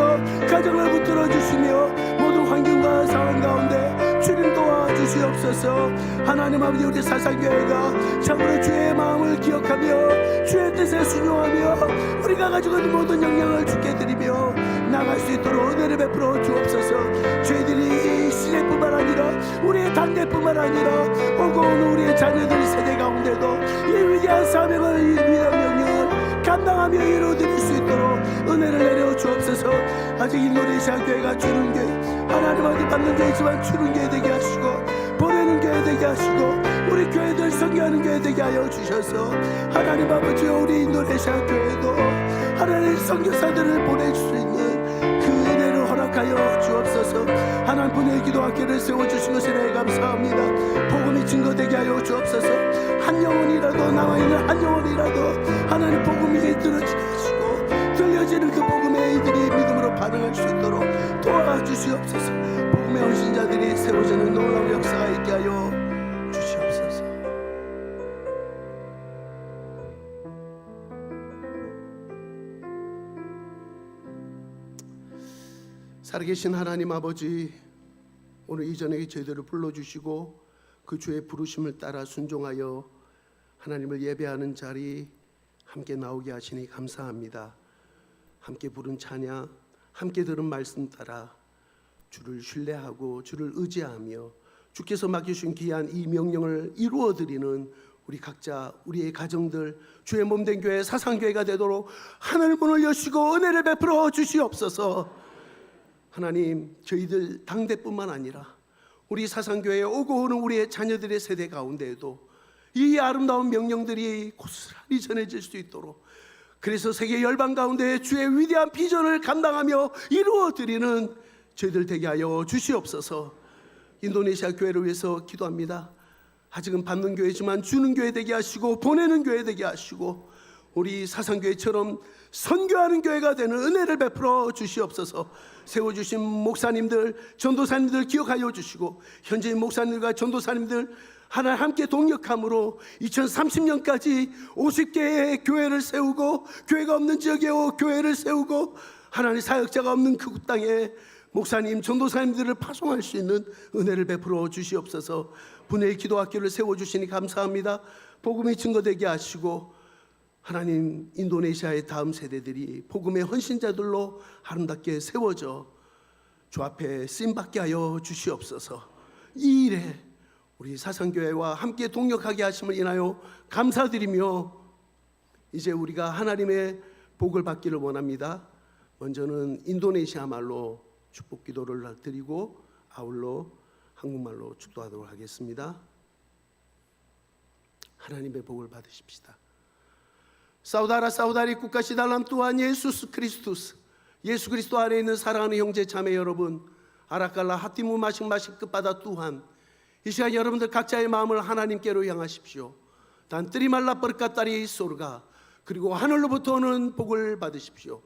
가정을 붙들어 주시며 모든 환경과 상황 가운데 주님 도와주시옵소서. 하나님 아버지 우리 사상교회가 참으로 주의 마음을 기억하며 주의 뜻에 순종하며 우리가 가지고 있는 모든 영향을 주께 드리며 나갈 수 있도록 은혜를 베풀어 주옵소서. 저희들이 이 시대뿐만 아니라 우리의 당대뿐만 아니라 오고 오는 우리의 자녀들 세대 가운데도 이 위대한 사명을 이 위대한 명령을 감당하며 이루어드릴 수 있도록 은혜를 내려 주옵소서. 아직 인도네시아 교회가 주는 교회 하나님 아버지 받는 교회지만 주는 교회 되게 하시고 보내는 교회 되게 하시고 우리 교회들 선교하는 교회 되게 하여 주셔서 하나님 아버지 우리 인도네시아 교회도 하나님 선교사들을 보낼 수 있는 그 은혜를 허락하여 주옵소서. 하나님 분의 기도학교를 세워주신 것에 감사합니다. 복음이 증거되게 하여 주옵소서. 한 영혼이라도 남아있는 한 영혼이라도 하나님 복음이 들어지게 하시고 들려지는 그 복음에 이들이 믿음으로 반응할 수 있도록 도와주시옵소서. 복음의 헌신자들이 세워지는 놀라운 역사가 있게 하여 주시옵소서. 살아계신 하나님 아버지, 오늘 이전에 저희들을 불러주시고 그 주의 부르심을 따라 순종하여 하나님을 예배하는 자리 함께 나오게 하시니 감사합니다. 함께 부른 찬양, 함께 들은 말씀 따라 주를 신뢰하고 주를 의지하며 주께서 맡겨주신 귀한 이 명령을 이루어드리는 우리 각자 우리의 가정들 주의 몸된 교회 사상교회가 되도록 하늘 문을 여시고 은혜를 베풀어 주시옵소서. 하나님 저희들 당대뿐만 아니라 우리 사상교회에 오고 오는 우리의 자녀들의 세대 가운데에도 이 아름다운 명령들이 고스란히 전해질 수 있도록 그래서 세계 열방 가운데 주의 위대한 비전을 감당하며 이루어드리는 저희들 되게 하여 주시옵소서. 인도네시아 교회를 위해서 기도합니다. 아직은 받는 교회지만 주는 교회 되게 하시고 보내는 교회 되게 하시고 우리 사상교회처럼 선교하는 교회가 되는 은혜를 베풀어 주시옵소서. 세워주신 목사님들, 전도사님들 기억하여 주시고 현재인 목사님들과 전도사님들 하나 함께 동력함으로 2030년까지 50개의 교회를 세우고 교회가 없는 지역에 교회를 세우고 하나님 사역자가 없는 그 땅에 목사님, 전도사님들을 파송할 수 있는 은혜를 베풀어 주시옵소서. 분의 기도학교를 세워주시니 감사합니다. 복음이 증거되게 하시고 하나님 인도네시아의 다음 세대들이 복음의 헌신자들로 아름답게 세워져 주 앞에 쓰임받게 하여 주시옵소서. 이 일에 우리 사상교회와 함께 동역하게 하심을 인하여 감사드리며 이제 우리가 하나님의 복을 받기를 원합니다. 먼저는 인도네시아 말로 축복 기도를 드리고 아울러 한국말로 축도하도록 하겠습니다. 하나님의 복을 받으십시다. 사우다리 국가시 달람 또한 예수스 크리스투스, 예수 그리스도 안에 있는 사랑하는 형제 자매 여러분, 아라칼라 하티무 마식 끝바다 또한 이 시간 여러분들 각자의 마음을 하나님께로 향하십시오. 단 뜨리말라 버르카따리 소르가 그리고 하늘로부터 오는 복을 받으십시오.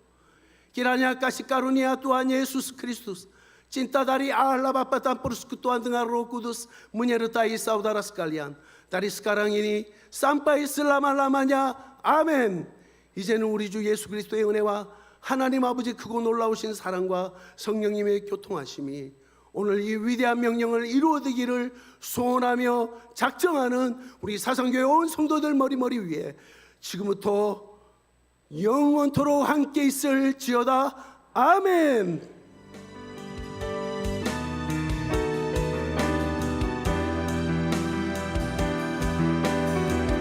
기라냐 까시까루니아 또한 예수스 크리스투스 찐따다리 아알라바빠탄 포르스크 또한 등하로 꾸두스 무녀르타이 사우다라스칼리안 다리 스카랑이니 삼파이 슬라말라마냐 아멘. 이제는 우리 주 예수 그리스도의 은혜와 하나님 아버지 크고 놀라우신 사랑과 성령님의 교통하심이 오늘 이 위대한 명령을 이루어지기를 소원하며 작정하는 우리 사상교회 온 성도들 머리 위에 지금부터 영원토록 함께 있을지어다. 아멘.